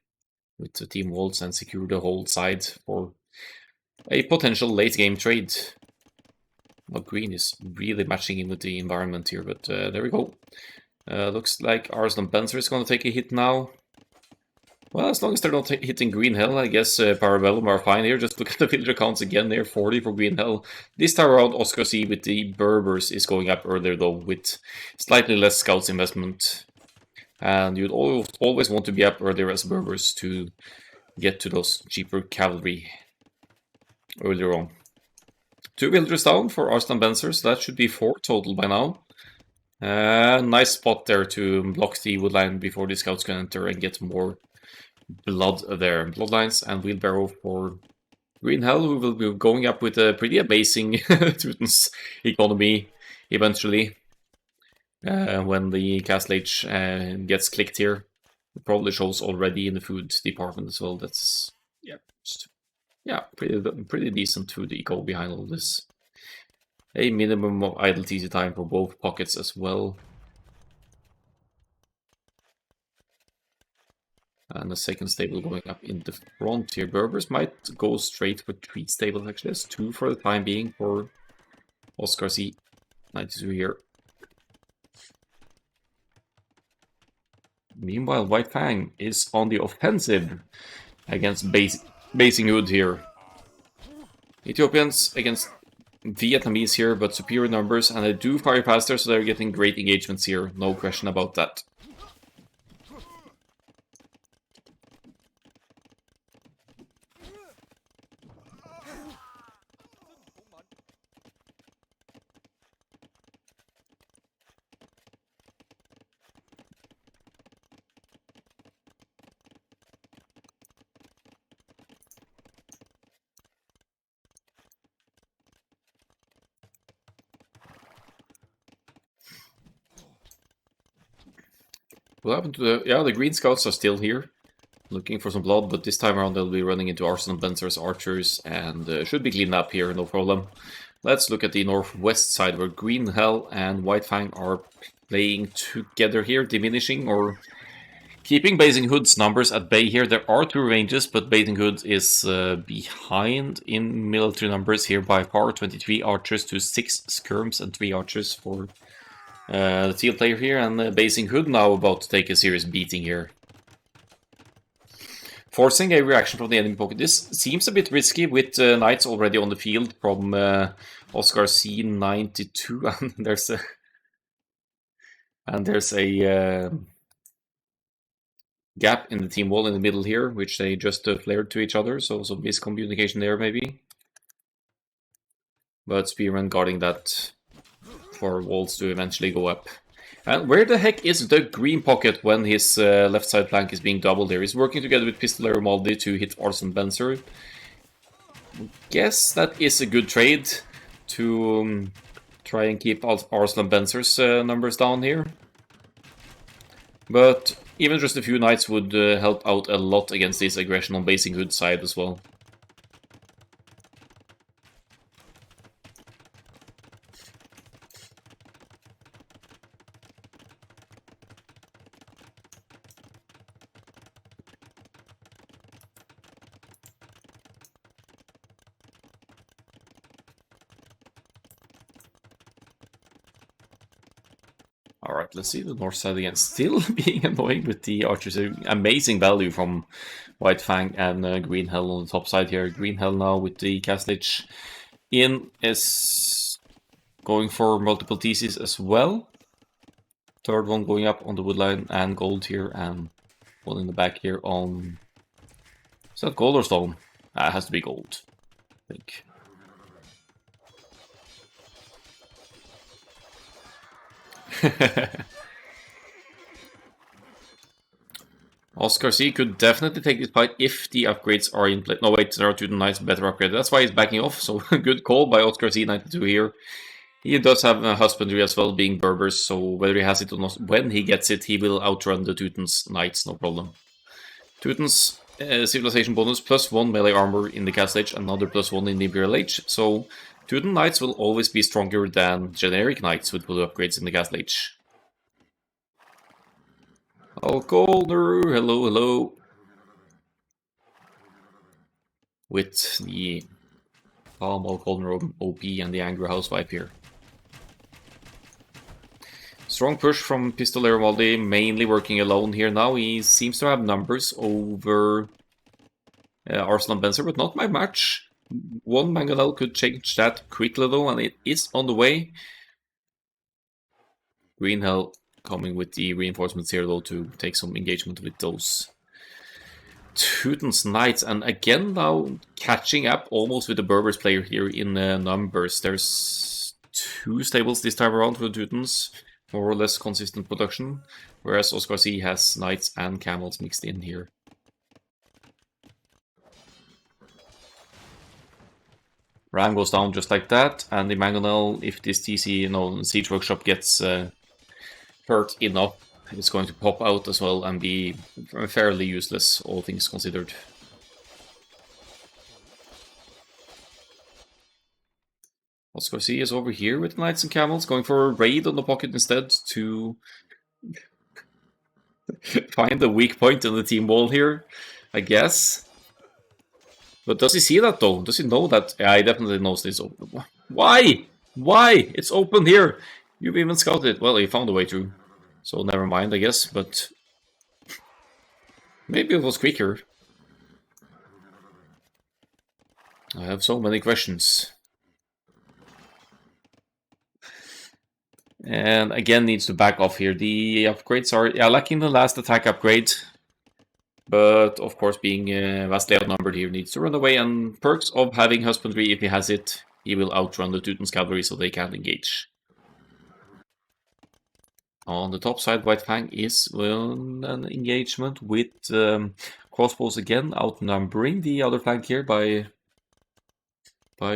with the team walls and secure the whole side for a potential late game trade. Well, green is really matching in with the environment here, but there we go. Looks like Arsenal Benzer is gonna take a hit now. Well, as long as they're not hitting Green Hell, I guess Parabellum are fine here. Just look at the villager counts again there, 40 for Green Hell. This time around, Oscar C with the Berbers is going up earlier though, with slightly less scouts investment. And you'd always want to be up earlier as Berbers to get to those cheaper cavalry earlier on. 2 villagers down for Arslan Benzer, so that should be 4 total by now. Nice spot there to block the woodline before the scouts can enter and get more blood there. Bloodlines and wheelbarrow for Green Hell, who will be going up with a pretty amazing Teuton's economy eventually. When the Castle Age gets clicked here. It probably shows already in the food department as well. That's, yeah, pretty decent food eco behind all this. A minimum of idle TC time for both pockets as well. And the second stable going up in the front here. Berbers might go straight for 3 stables actually. That's 2 for the time being for Oscar C. 92 here. Meanwhile, White Fang is on the offensive against Basing Hood here. Ethiopians against Vietnamese here, but superior numbers, and they do fire faster, so they're getting great engagements here. No question about that. What happened to the... Yeah, the Green Scouts are still here, looking for some blood, but this time around they'll be running into Arsenal Benzer's archers, and should be cleaned up here, no problem. Let's look at the northwest side, where Green Hell and White Fang are playing together here, diminishing or keeping Basing Hood's numbers at bay here. There are 2 ranges, but Basing Hood is behind in military numbers here by far. 23 archers to 6 skirms and 3 archers for the teal player here, and Basing Hood now about to take a serious beating here. Forcing a reaction from the enemy pocket. This seems a bit risky with knights already on the field from Oscar C92, and there's a gap in the team wall in the middle here, which they just flared to each other, so some miscommunication there maybe. But Spearman guarding that for walls to eventually go up. And where the heck is the green pocket when his left side flank is being doubled there? He's working together with Pistolero Maldi to hit Arson Benzer. Guess that is a good trade to try and keep Arslan Benzer's numbers down here. But even just a few knights would help out a lot against this aggression on Basing Hood's side as well. Alright, let's see the north side again. Still being annoying with the archers. Amazing value from White Fang and Green Hell on the top side here. Green Hell now with the Castlage in is going for multiple TCs as well. Third one going up on the woodline and gold here, and one in the back here on... Is that gold or stone? It has to be gold, I think. Oscar C could definitely take this fight if the upgrades are in place. No, wait, there are two nice better upgrades. That's why he's backing off. So good call by Oscar C92 here. He does have a husbandry as well, being Berbers. So whether he has it or not, when he gets it, he will outrun the Teuton's knights, no problem. Teuton's civilization bonus +1 melee armor in the Castlage, another +1 in the Imperial Age. So Teuton knights will always be stronger than generic knights with full upgrades in the Castlage. Alkolner, hello, hello. With the Palm Alkolner OP and the Angry Housewife here. Strong push from Pistolero Maldi, mainly working alone here now. He seems to have numbers over Arslan Benzer, but not by much. One Mangonel could change that quickly though, and it is on the way. Green Hell coming with the reinforcements here though to take some engagement with those Teuton's Knights, and again now catching up almost with the Berbers player here in numbers. There's 2 stables this time around for the Teutons, more or less consistent production, whereas Oscar C has Knights and Camels mixed in here. Ram goes down just like that, and the Mangonel, if this TC, Siege Workshop gets hurt enough, it's going to pop out as well and be fairly useless, all things considered. Oscar C is over here with Knights and Camels, going for a raid on the pocket instead to find the weak point in the team wall here, I guess. But does he see that though? Does he know that? Yeah, he definitely knows this. Why? Why? It's open here. You've even scouted it. Well, he found a way through. So never mind, I guess. But maybe it was quicker. I have so many questions. And again, needs to back off here. The upgrades are lacking the last attack upgrade. But, of course, being vastly outnumbered here, needs to run away. And perks of having husbandry, if he has it, he will outrun the Teuton's cavalry so they can't engage. On the top side, White Fang is an engagement with crossbows again, outnumbering the other flank here by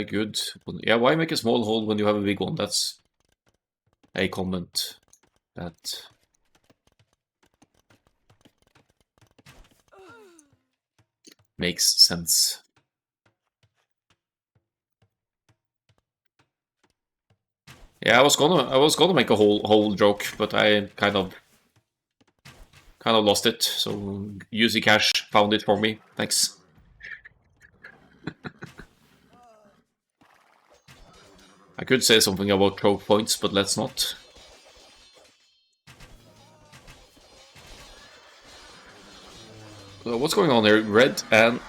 good. Yeah, why make a small hole when you have a big one? That's a comment that... makes sense. Yeah, I was gonna make a whole joke, but I kind of lost it. So Uzi Cash found it for me. Thanks. I could say something about choke points, but let's not. So what's going on here? Red and...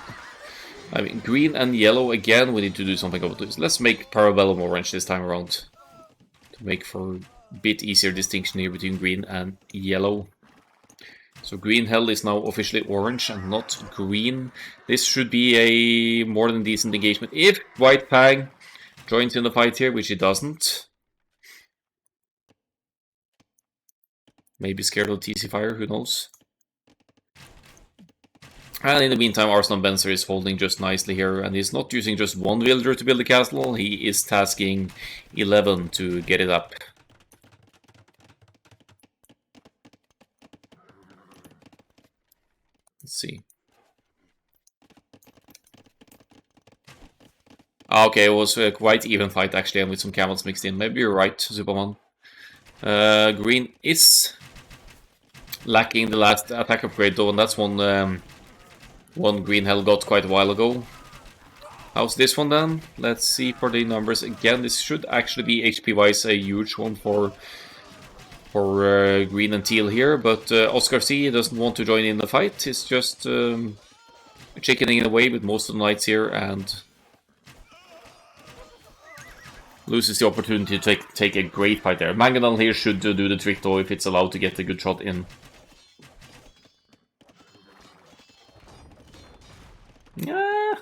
I mean, green and yellow again. We need to do something about this. Let's make Parabellum orange this time around. To make for a bit easier distinction here between green and yellow. So Green Hell is now officially orange and not green. This should be a more than decent engagement. If White Fang joins in the fight here, which he doesn't. Maybe scared of TC Fire, who knows. And in the meantime, Arslan Benzer is holding just nicely here, and he's not using just one villager to build the castle, he is tasking 11 to get it up. Let's see. Okay, it was a quite even fight actually, and with some camels mixed in. Maybe you're right, Superman. Green is lacking the last attack upgrade though, and that's one Green Hell got quite a while ago. How's this one then? Let's see for the numbers again. This should actually be HP-wise a huge one for for green and teal here, but Oscar C doesn't want to join in the fight. He's just chickening away with most of the knights here and loses the opportunity to take a great fight there. Mangonel here should do the trick though if it's allowed to get a good shot in. Yeah.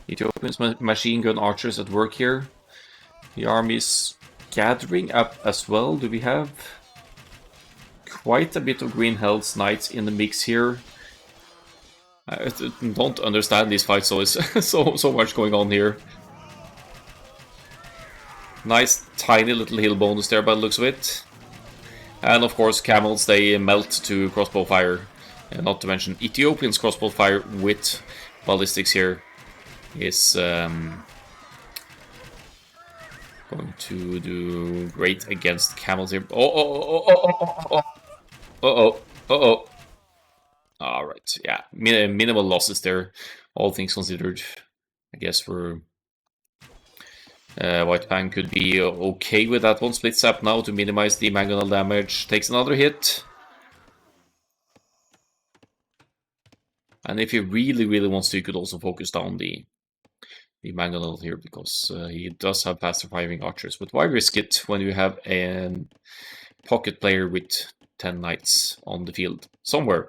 Ethiopian's machine gun archers at work here. The army's gathering up as well. Do we have quite a bit of Green Hells Knights in the mix here? I don't understand these fights, so it's so much going on here. Nice tiny little hill bonus there by the looks of it. And of course camels, they melt to crossbow fire. Not to mention Ethiopian's crossbow fire with ballistics here is going to do great against camels here. Uh-oh. Alright, yeah. Minimal losses there, all things considered. I guess for White Fang could be okay with that one. Splits up now to minimize the mangonel damage. Takes another hit. And if he really wants to, he could also focus down the mangonel here, because he does have faster firing archers. But why risk it when you have a pocket player with 10 knights on the field somewhere?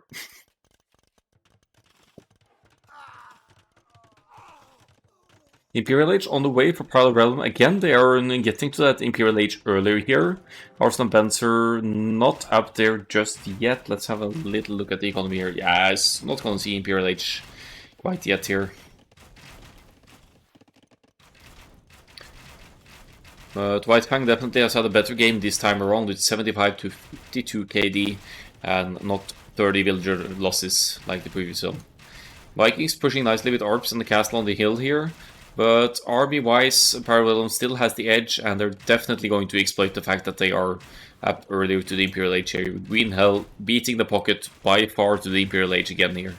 Imperial Age on the way for Parabellum. Again, they are getting to that Imperial Age earlier here. Arslan Benzer not up there just yet. Let's have a little look at the economy here. Yeah, it's not going to see Imperial Age quite yet here. But White Fang definitely has had a better game this time around with 75 to 52 KD and not 30 villager losses like the previous one. Vikings pushing nicely with ARPs and the castle on the hill here. But army-wise, Parabellum still has the edge, and they're definitely going to exploit the fact that they are up earlier to the Imperial Age here. Green Hell beating the pocket by far to the Imperial Age again here.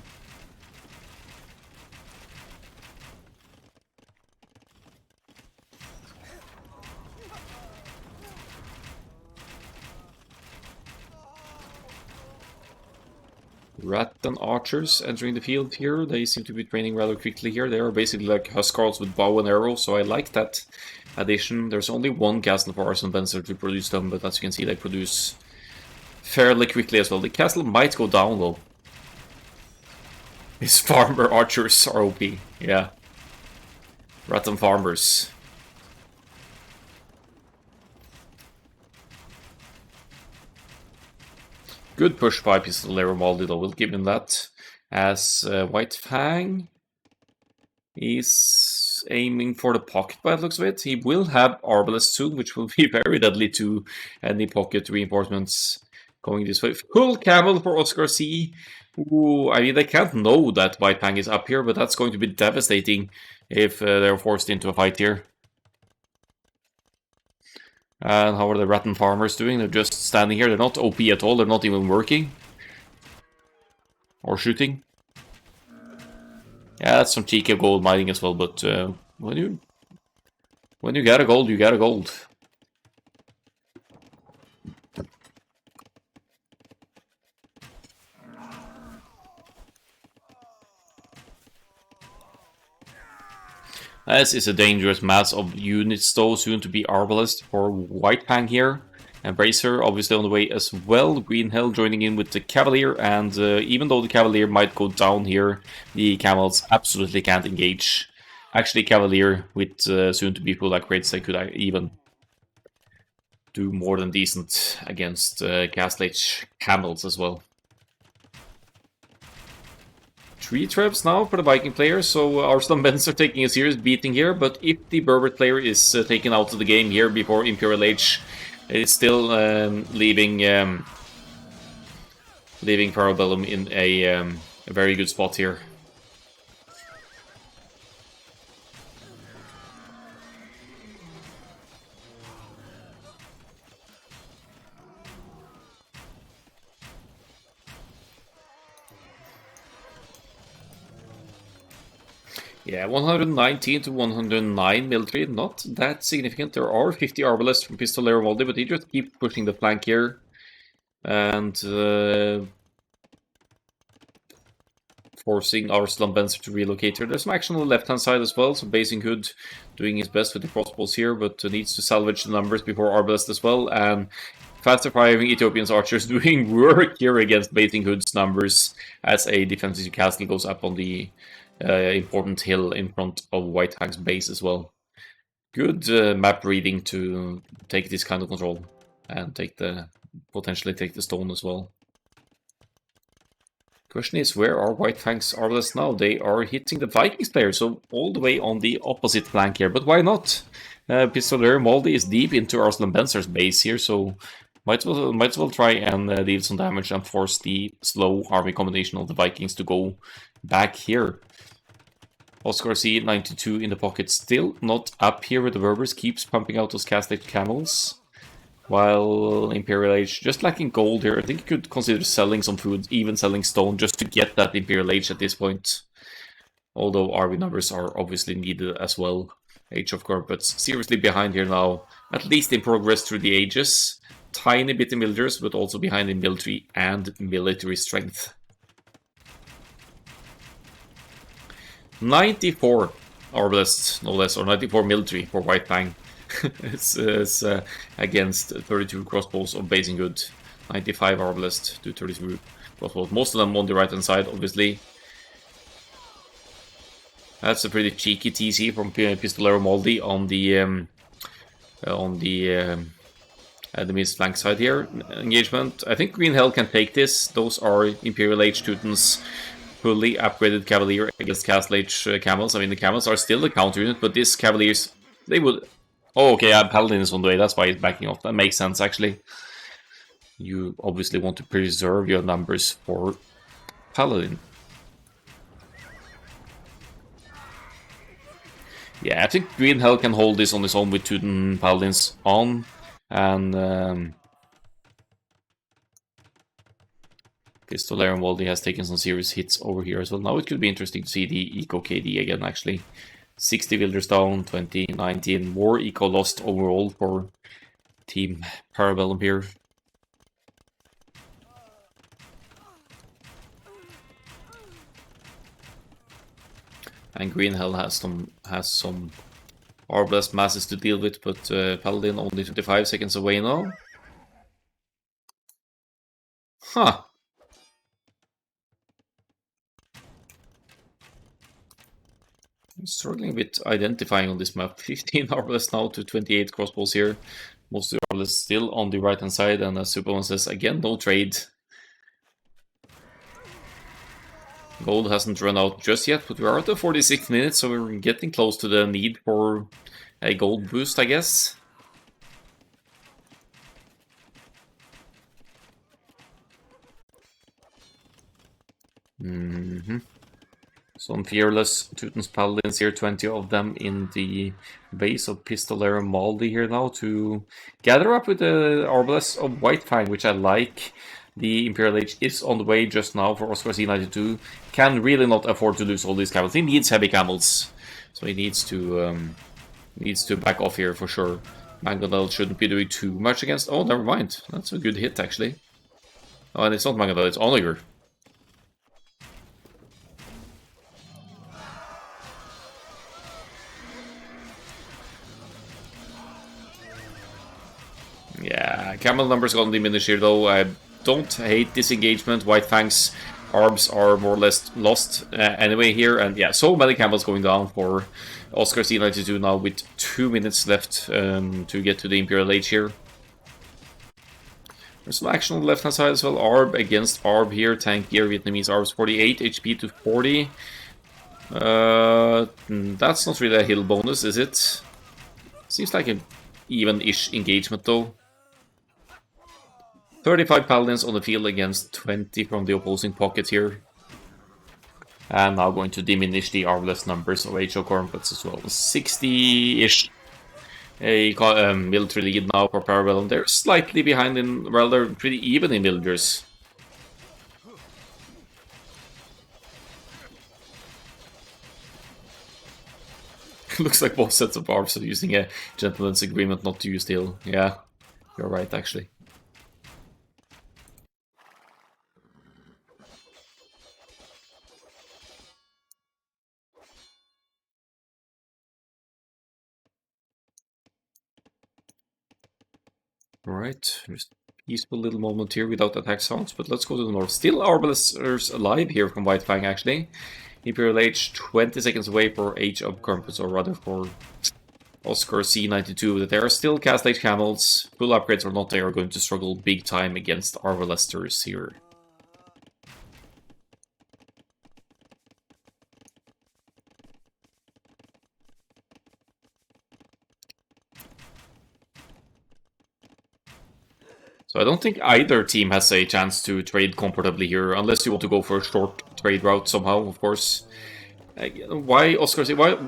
Rattan archers entering the field here. They seem to be training rather quickly here. They are basically like Huskarls with bow and arrow, so I like that addition. There's only one castle for Arslan Benzer to produce them, but as you can see, they produce fairly quickly as well. The castle might go down though. His farmer archers are OP, yeah. Rattan farmers. Good push by Pistolero Maldi though, we'll give him that. As White Fang is aiming for the pocket by the looks of it. He will have Arbalest soon, which will be very deadly to any pocket reinforcements going this way. Full camel for Oscar C. Ooh, I mean, they can't know that White Fang is up here, but that's going to be devastating if they're forced into a fight here. And how are the Rattan farmers doing? They're just standing here. They're not OP at all. They're not even working. Or shooting. Yeah, that's some cheeky gold mining as well, but when you get a gold, you get a gold. This is a dangerous mass of units though, soon to be Arbalest for White Fang here. Embracer obviously on the way as well. Green Hell joining in with the Cavalier, and even though the Cavalier might go down here, the Camels absolutely can't engage. Actually, Cavalier with soon to be full upgrades, they could even do more than decent against Castle Age Camels as well. 3 traps now for the Viking player, so Arslan Benzer taking a serious beating here, but if the Berbert player is taken out of the game here before Imperial Age, it's still leaving Parabellum in a very good spot here. Yeah, 119 to 109 military, not that significant. There are 50 arbalists from Pistolero Molde, but they just keep pushing the flank here. And forcing our Slumbenser to relocate here. There's some action on the left-hand side as well, so Basing Hood doing his best with the crossbows here, but needs to salvage the numbers before Arbalest as well, and faster firing Ethiopian archers doing work here against Basing Hood's numbers as a defensive castle goes up on the important hill in front of White Hag's base as well. Good map reading to take this kind of control and potentially take the stone as well. Question is, where are White Fang's Arbalists now? They are hitting the Vikings player, so all the way on the opposite flank here. But why not? Pistolero Moldy is deep into Arslan Benzer's base here, so might as well try and deal some damage and force the slow army combination of the Vikings to go back here. Oscar C 92 in the pocket, still not up here with the Berbers, keeps pumping out those Catholic camels. While Imperial Age just lacking gold here, I think you could consider selling some food, even selling stone, just to get that Imperial Age at this point. Although RV numbers are obviously needed as well. Age of Corrumputs seriously behind here now, at least in progress through the ages. Tiny bit in villagers, but also behind in military and military strength. 94 Arbalists, no less, or 94 military for White Fang. it's against 32 crossbows of Basing Good. 95 Arbalist to 32 crossbows. Most of them on the right hand side, obviously. That's a pretty cheeky TC from Pistolero Moldy on the enemy's flank side here. Engagement. I think Green Hell can take this. Those are Imperial Age Teutons, fully upgraded Cavalier against Castle Age Camels. I mean, the Camels are still the counter unit, but these Cavaliers, they would... Oh, okay, Paladin is on the way, that's why he's backing off. That makes sense, actually. You obviously want to preserve your numbers for Paladin. Yeah, I think Green Hell can hold this on his own with Teuton Paladins on. And Pistolero and Waldy has taken some serious hits over here as well. Now it could be interesting to see the Eco KD again, actually. 60 villagers down, 20, 19. More eco lost overall for Team Parabellum here. And Green Hell has some Arbalest masses to deal with, but Paladin only 25 seconds away now. Huh. I'm struggling with identifying on this map. 15 Arbalest now to 28 crossbows here. Most of the Arbalest still on the right hand side, and as Superman says, again, no trade. Gold hasn't run out just yet, but we are at the 46 minutes, so we're getting close to the need for a gold boost, I guess. Some fearless Teutons Paladins here, 20 of them in the base of Pistolero Moldy here now to gather up with the Arbalest of White Fang, which I like. The Imperial Age is on the way just now for Oscar C92. Can really not afford to lose all these camels. He needs heavy camels, so he needs to back off here for sure. Mangonel shouldn't be doing too much against... Oh, never mind. That's a good hit, actually. Oh, and it's not Mangonel, it's Onager. Yeah, camel numbers gonna diminish here though. I don't hate this engagement. White Fang's arbs are more or less lost anyway here. And yeah, so many camels going down for Oscar C92 now with 2 minutes left to get to the Imperial Age here. There's some action on the left hand side as well. Arb against Arb here. Tank gear, Vietnamese Arbs 48, HP to 40. That's not really a hill bonus, is it? Seems like an even-ish engagement though. 35 Paladins on the field against 20 from the opposing pocket here. And now going to diminish the Arbalest numbers of HO Corrumputs as well. 60-ish a military lead now for Parabellum. They're slightly behind in, well, they're pretty even in villagers. Looks like both sets of arms are using a gentleman's agreement not to use steel. Yeah, you're right, actually. Alright, just peaceful little moment here without attack sounds, but let's go to the north. Still Arbalesters alive here from White Fang, actually. Imperial Age 20 seconds away for Age of Corrumputs, or rather for Oscar C92. That there are still Cast Age Camels. Full upgrades or not, they are going to struggle big time against Arbalesters here. So I don't think either team has a chance to trade comfortably here, unless you want to go for a short trade route somehow, of course. Why Oscar C? Why?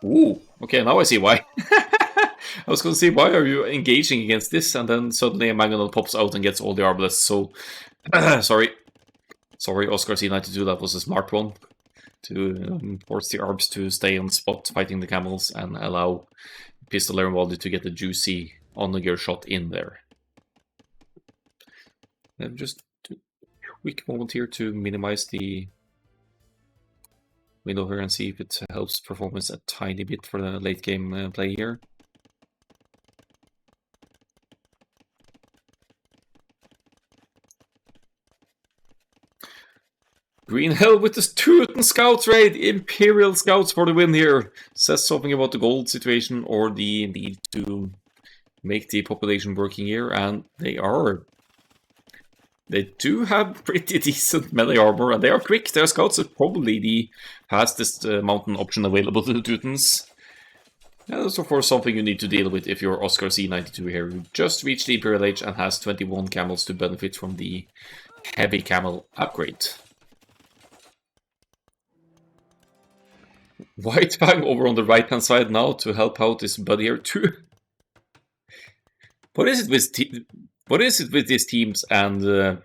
Ooh, okay, now I see why. I was going to say, why are you engaging against this? And then suddenly a Mangonel pops out and gets all the Arbalests, so... sorry. Sorry, Oscar C92, that was a smart one. To force the Arbs to stay on spot fighting the Camels and allow Pistoler and Wally to get the juicy on-the-gear shot in there. And just a quick moment here to minimize the window here and see if it helps performance a tiny bit for the late game play here. Green Hell with the Teuton Scouts raid! Imperial Scouts for the win here! Says something about the gold situation or the need to make the population working here, and they are. They do have pretty decent melee armor, and they are quick. Their Scouts are probably the fastest mountain option available to the Teutons. Yeah, that's of course something you need to deal with if you're Oscar C92 here, who just reached the Imperial Age and has 21 camels to benefit from the heavy camel upgrade. White Fang over on the right hand side now to help out his buddy here too. What is it with these teams and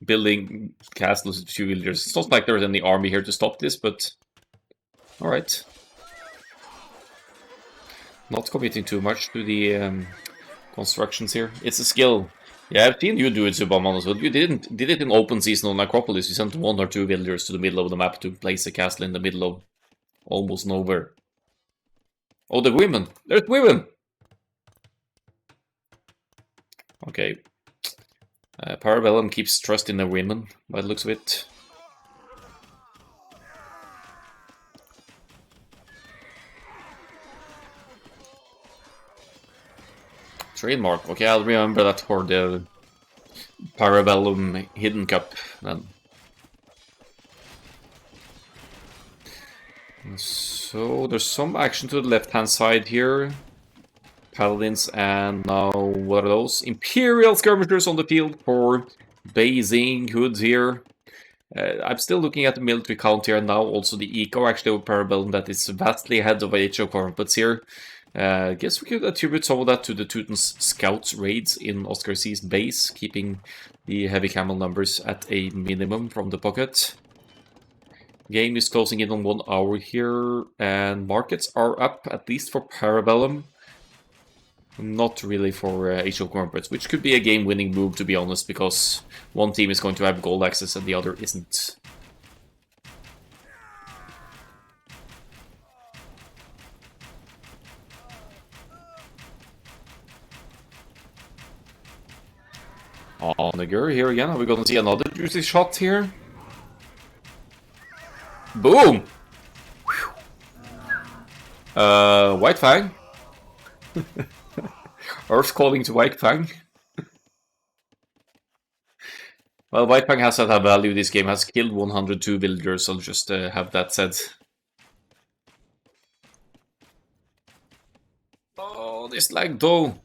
building castles with 2 villagers? It's not like there's any army here to stop this, but alright. Not committing too much to the constructions here. It's a skill. Yeah, I've seen you do it, Subaman, as well. You did it in open season on Acropolis. You sent 1 or 2 villagers to the middle of the map to place a castle in the middle of almost nowhere. Oh, the women! There's women! Okay. Parabellum keeps trusting the women, by the looks of it. Trademark. Okay, I'll remember that for the Parabellum Hidden Cup then. So there's some action to the left-hand side here. Paladins, and now what are those? Imperial skirmishers on the field for Beijing Hood here. I'm still looking at the military count here, and now also the eco actually of Parabellum that is vastly ahead of Age of Corrumputs here. Guess we could attribute some of that to the Teuton's scouts raids in Oscar C's base, keeping the heavy camel numbers at a minimum from the pocket. Game is closing in on 1 hour here, and markets are up, at least for Parabellum. Not really for Age of Corrumputs, which could be a game-winning move, to be honest, because one team is going to have gold access and the other isn't. Onager here again. Are we going to see another juicy shot here? Boom! White Fang. Earth calling to White Fang. Well, White Fang has had a value. This game has killed 102 villagers, I'll just have that said. Oh, this lag though.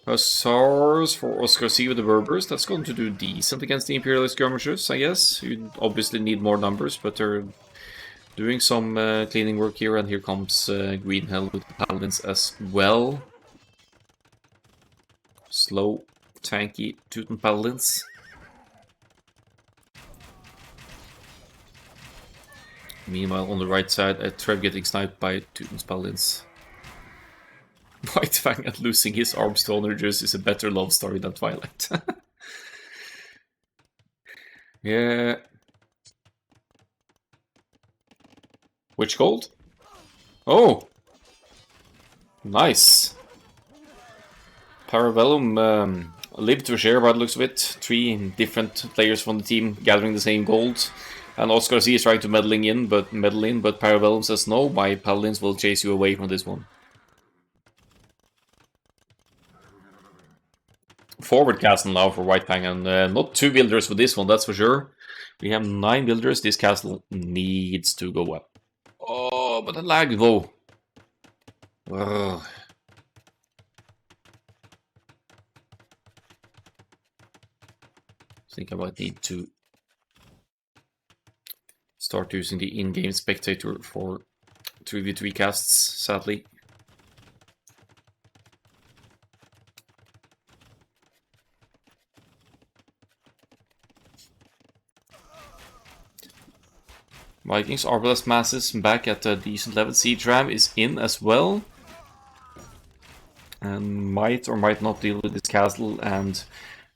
Hussars for Oscar C with the Berbers. That's going to do decent against the Imperial skirmishers, I guess. You obviously need more numbers, but they're doing some cleaning work here, and here comes Green Hell with the Paladins as well. slow, tanky Teuton Paladins. Meanwhile, on the right side, a Trev getting sniped by Teuton's Paladins. White Fang and losing his arms to onagers is a better love story than Twilight. Yeah. Which gold? Oh! Nice. Parabellum lived to share by the looks of it. 3 different players from the team gathering the same gold. And Oscar Z is trying to meddle in, but Parabellum says no, my paladins will chase you away from this one. Forward castle now for White Fang, and not 2 builders for this one, that's for sure. We have 9 builders, this castle needs to go up. Oh, but the lag though. Ugh. I think I might need to start using the in-game spectator for 3v3 casts, sadly. Vikings Arbalest Masses back at a decent level. Siege Ram is in as well. And might or might not deal with this castle and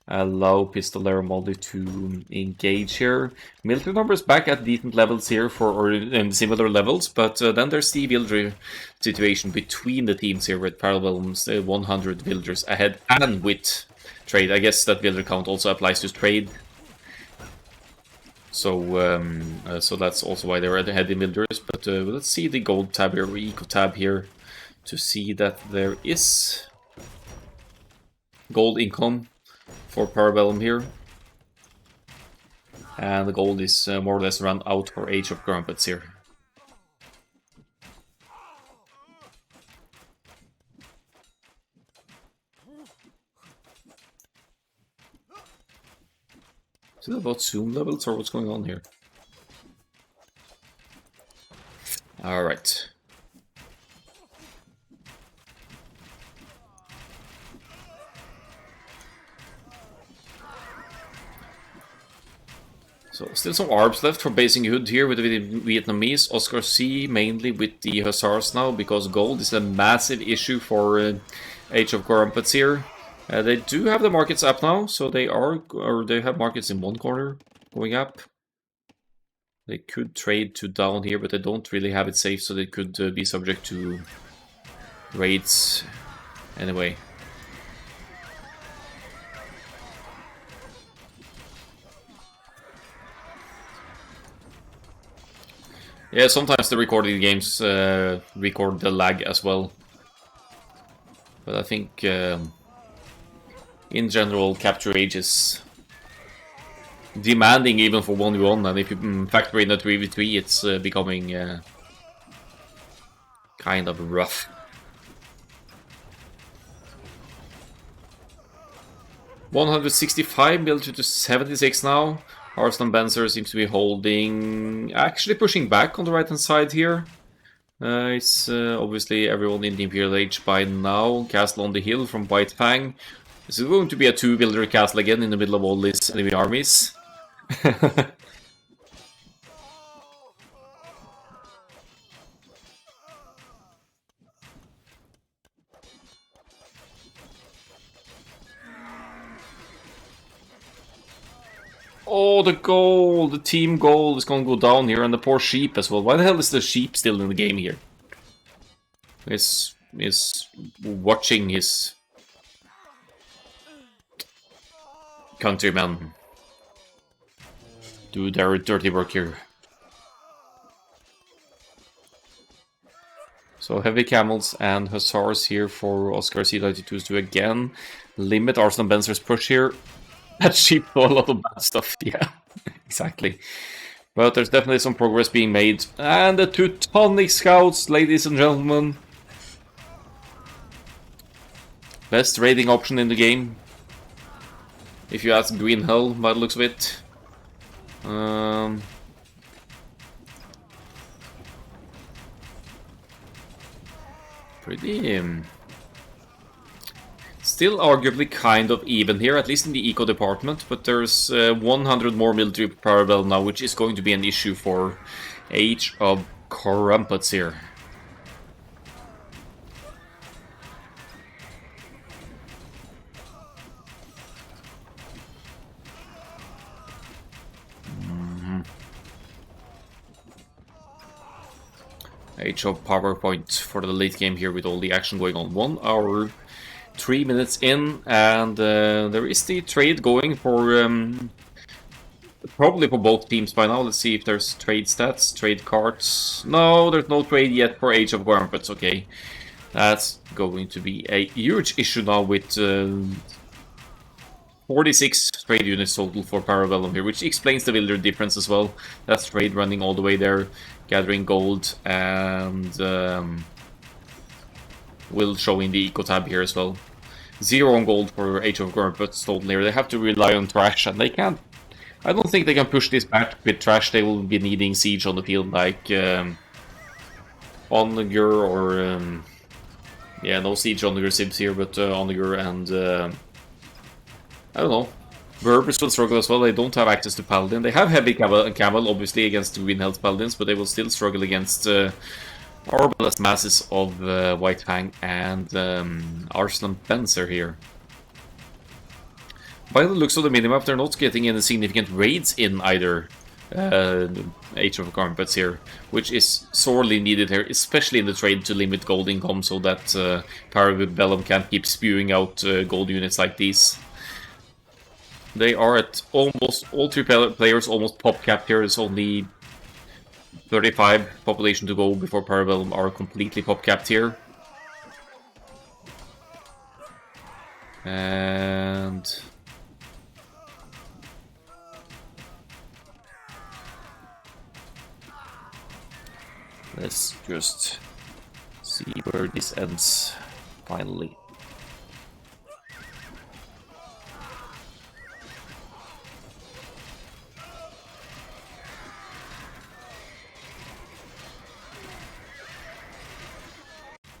allow Pistolero Molly to engage here. Military numbers back at decent levels here or in similar levels, but then there's the villager situation between the teams here with Parabellum's 100 villagers ahead and with trade. I guess that villager count also applies to trade. So so that's also why they're ahead in villagers. But let's see the gold tab here, or eco tab here, to see that there is gold income for Parabellum here. And the gold is more or less run out for Age of Corrumputs here. Is it about zoom levels or what's going on here? Alright. So still some ARBs left for basing Hood here with the Vietnamese. Oscar C mainly with the Hussars now, because gold is a massive issue for Age of Corrumputs here. They do have the markets up now, so they have markets in one corner going up. They could trade to down here, but they don't really have it safe, so they could be subject to raids anyway. Yeah, sometimes the recording games record the lag as well. But I think in general, Capture Age is demanding even for 1v1, and if you factor in a 3v3, it's becoming kind of rough. $165 military to 76 now. Arslan Benzer seems to be holding, actually pushing back on the right hand side here. It's obviously everyone in the Imperial Age by now. Castle on the hill from White Fang. This is going to be a 2-builder castle again in the middle of all these enemy armies. Oh, the goal! The team goal is going to go down here, and the poor sheep as well. Why the hell is the sheep still in the game here? Is watching his countrymen do their dirty work here. So heavy camels and hussars here for Oscar C92s to again limit Arslan Benzer's push here. That sheep know a lot of bad stuff, yeah, exactly. But there's definitely some progress being made. And the Teutonic Scouts, ladies and gentlemen. Best raiding option in the game, if you ask Green Hell by the looks of it. Still arguably kind of even here, at least in the eco department, but there's 100 more military Parabellum now, which is going to be an issue for Age of Corrumputs here. Age of PowerPoint for the late game here with all the action going on. 1 hour, 3 minutes in, and there is the trade going for probably for both teams by now. Let's see if there's trade stats, trade cards. No, there's no trade yet for Age of Corrumputs. Okay, that's going to be a huge issue now with 46 trade units total for Parabellum here, which explains the builder difference as well. That's trade running all the way there, gathering gold, and will show in the eco tab here as well. 0 on gold for Age of Corrumputs total here. They have to rely on trash, and they can't. I don't think they can push this back with trash. They will be needing siege on the field, like Onager or yeah, no siege Onager Sibs here, but Onager and I don't know. Berbers will struggle as well. They don't have access to Paladin. They have heavy camel obviously, against the Green Health Paladins, but they will still struggle against Arbalest masses of White Fang and Arslan Fencer here. By the looks of the minimap, they're not getting any significant raids in either Age of Corrumputs here, which is sorely needed here, especially in the trade to limit gold income so that Parabellum can't keep spewing out gold units like these. They are at almost all 3 players almost pop capped here. There's only 35 population to go before Parabellum are completely pop capped here. And let's just see where this ends finally.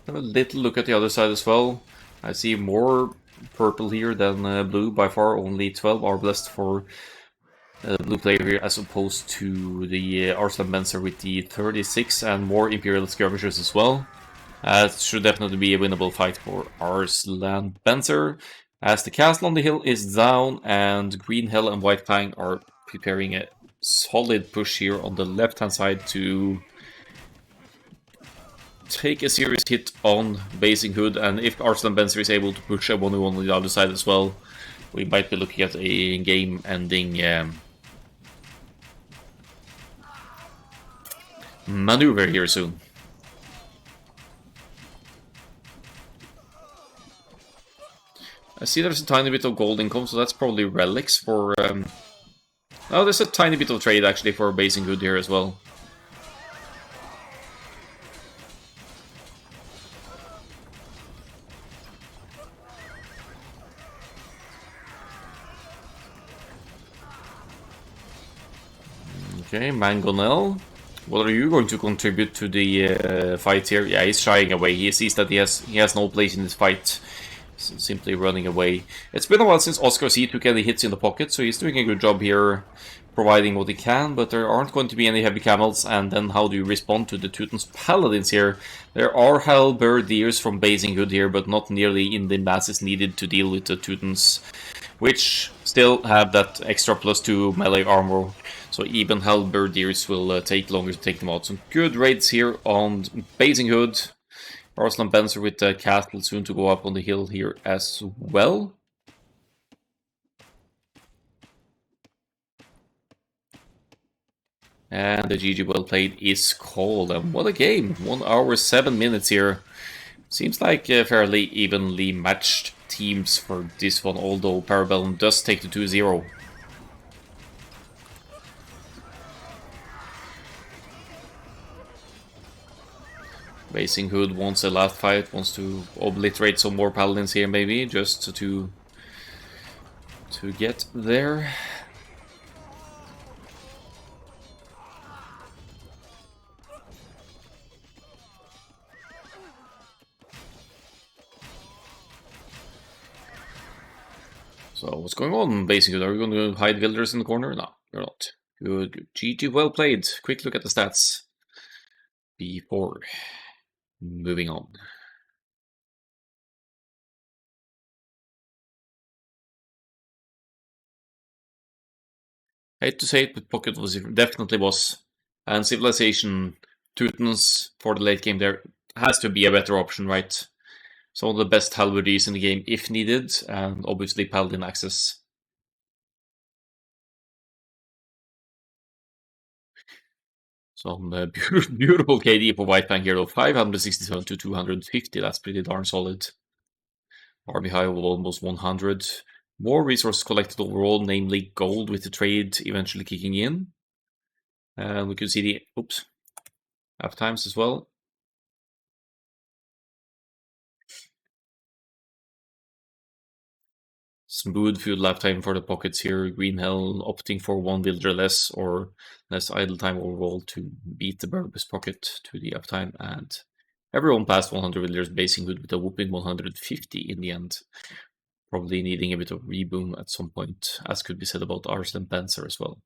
Have a little look at the other side as well. I see more purple here than blue by far. Only 12 are blessed for the blue player here, as opposed to the Arslan Benzer with the 36 and more Imperial Skirmishers as well. It should definitely be a winnable fight for Arslan Benzer, as the castle on the hill is down and Green Hell and White Fang are preparing a solid push here on the left hand side to take a serious hit on Basing Hood, and if Arslan Benzer is able to push a 1-1 on the other side as well, we might be looking at a game-ending maneuver here soon. I see there's a tiny bit of gold income, so that's probably relics for... Oh, there's a tiny bit of trade actually for Basing Hood here as well. Okay, Mangonel. What are you going to contribute to the fight here? Yeah, he's shying away. He sees that he has no place in this fight. He's simply running away. It's been a while since Oscar C took any hits in the pocket, so he's doing a good job here, providing what he can, but there aren't going to be any heavy camels, and then how do you respond to the Teuton's Paladins here? There are halberdiers from Basing Hood here, but not nearly in the masses needed to deal with the Teutons, which still have that extra +2 melee armor. So even halberdiers will take longer to take them out. Some good raids here on Basing Hood. Arslan Benzer with the castle soon to go up on the hill here as well. And the GG well played is called. And what a game! 1 hour 7 minutes here. Seems like fairly evenly matched teams for this one, although Parabellum does take the 2-0. Basing Hood wants a last fight, wants to obliterate some more paladins here maybe, just to get there. So what's going on, basically? Are we going to hide villagers in the corner? No, you're not. Good, good. GG, well played. Quick look at the stats before moving on. Hate to say it, but Pocket definitely was. And Civilization, Teutons for the late game there has to be a better option, right? Some of the best halberdiers in the game if needed, and obviously Paladin access. Some beautiful KD for White Bank here, though. 567 to 250, that's pretty darn solid. Army high of almost 100. More resources collected overall, namely gold with the trade eventually kicking in. And we can see the, half times as well. Smooth feud lifetime for the pockets here. Green Hell opting for one villager less or less idle time overall to beat the Burbus pocket to the uptime, and everyone past 100 villagers basing good with a whooping 150 in the end. Probably needing a bit of reboom at some point, as could be said about Arslan Panzer as well.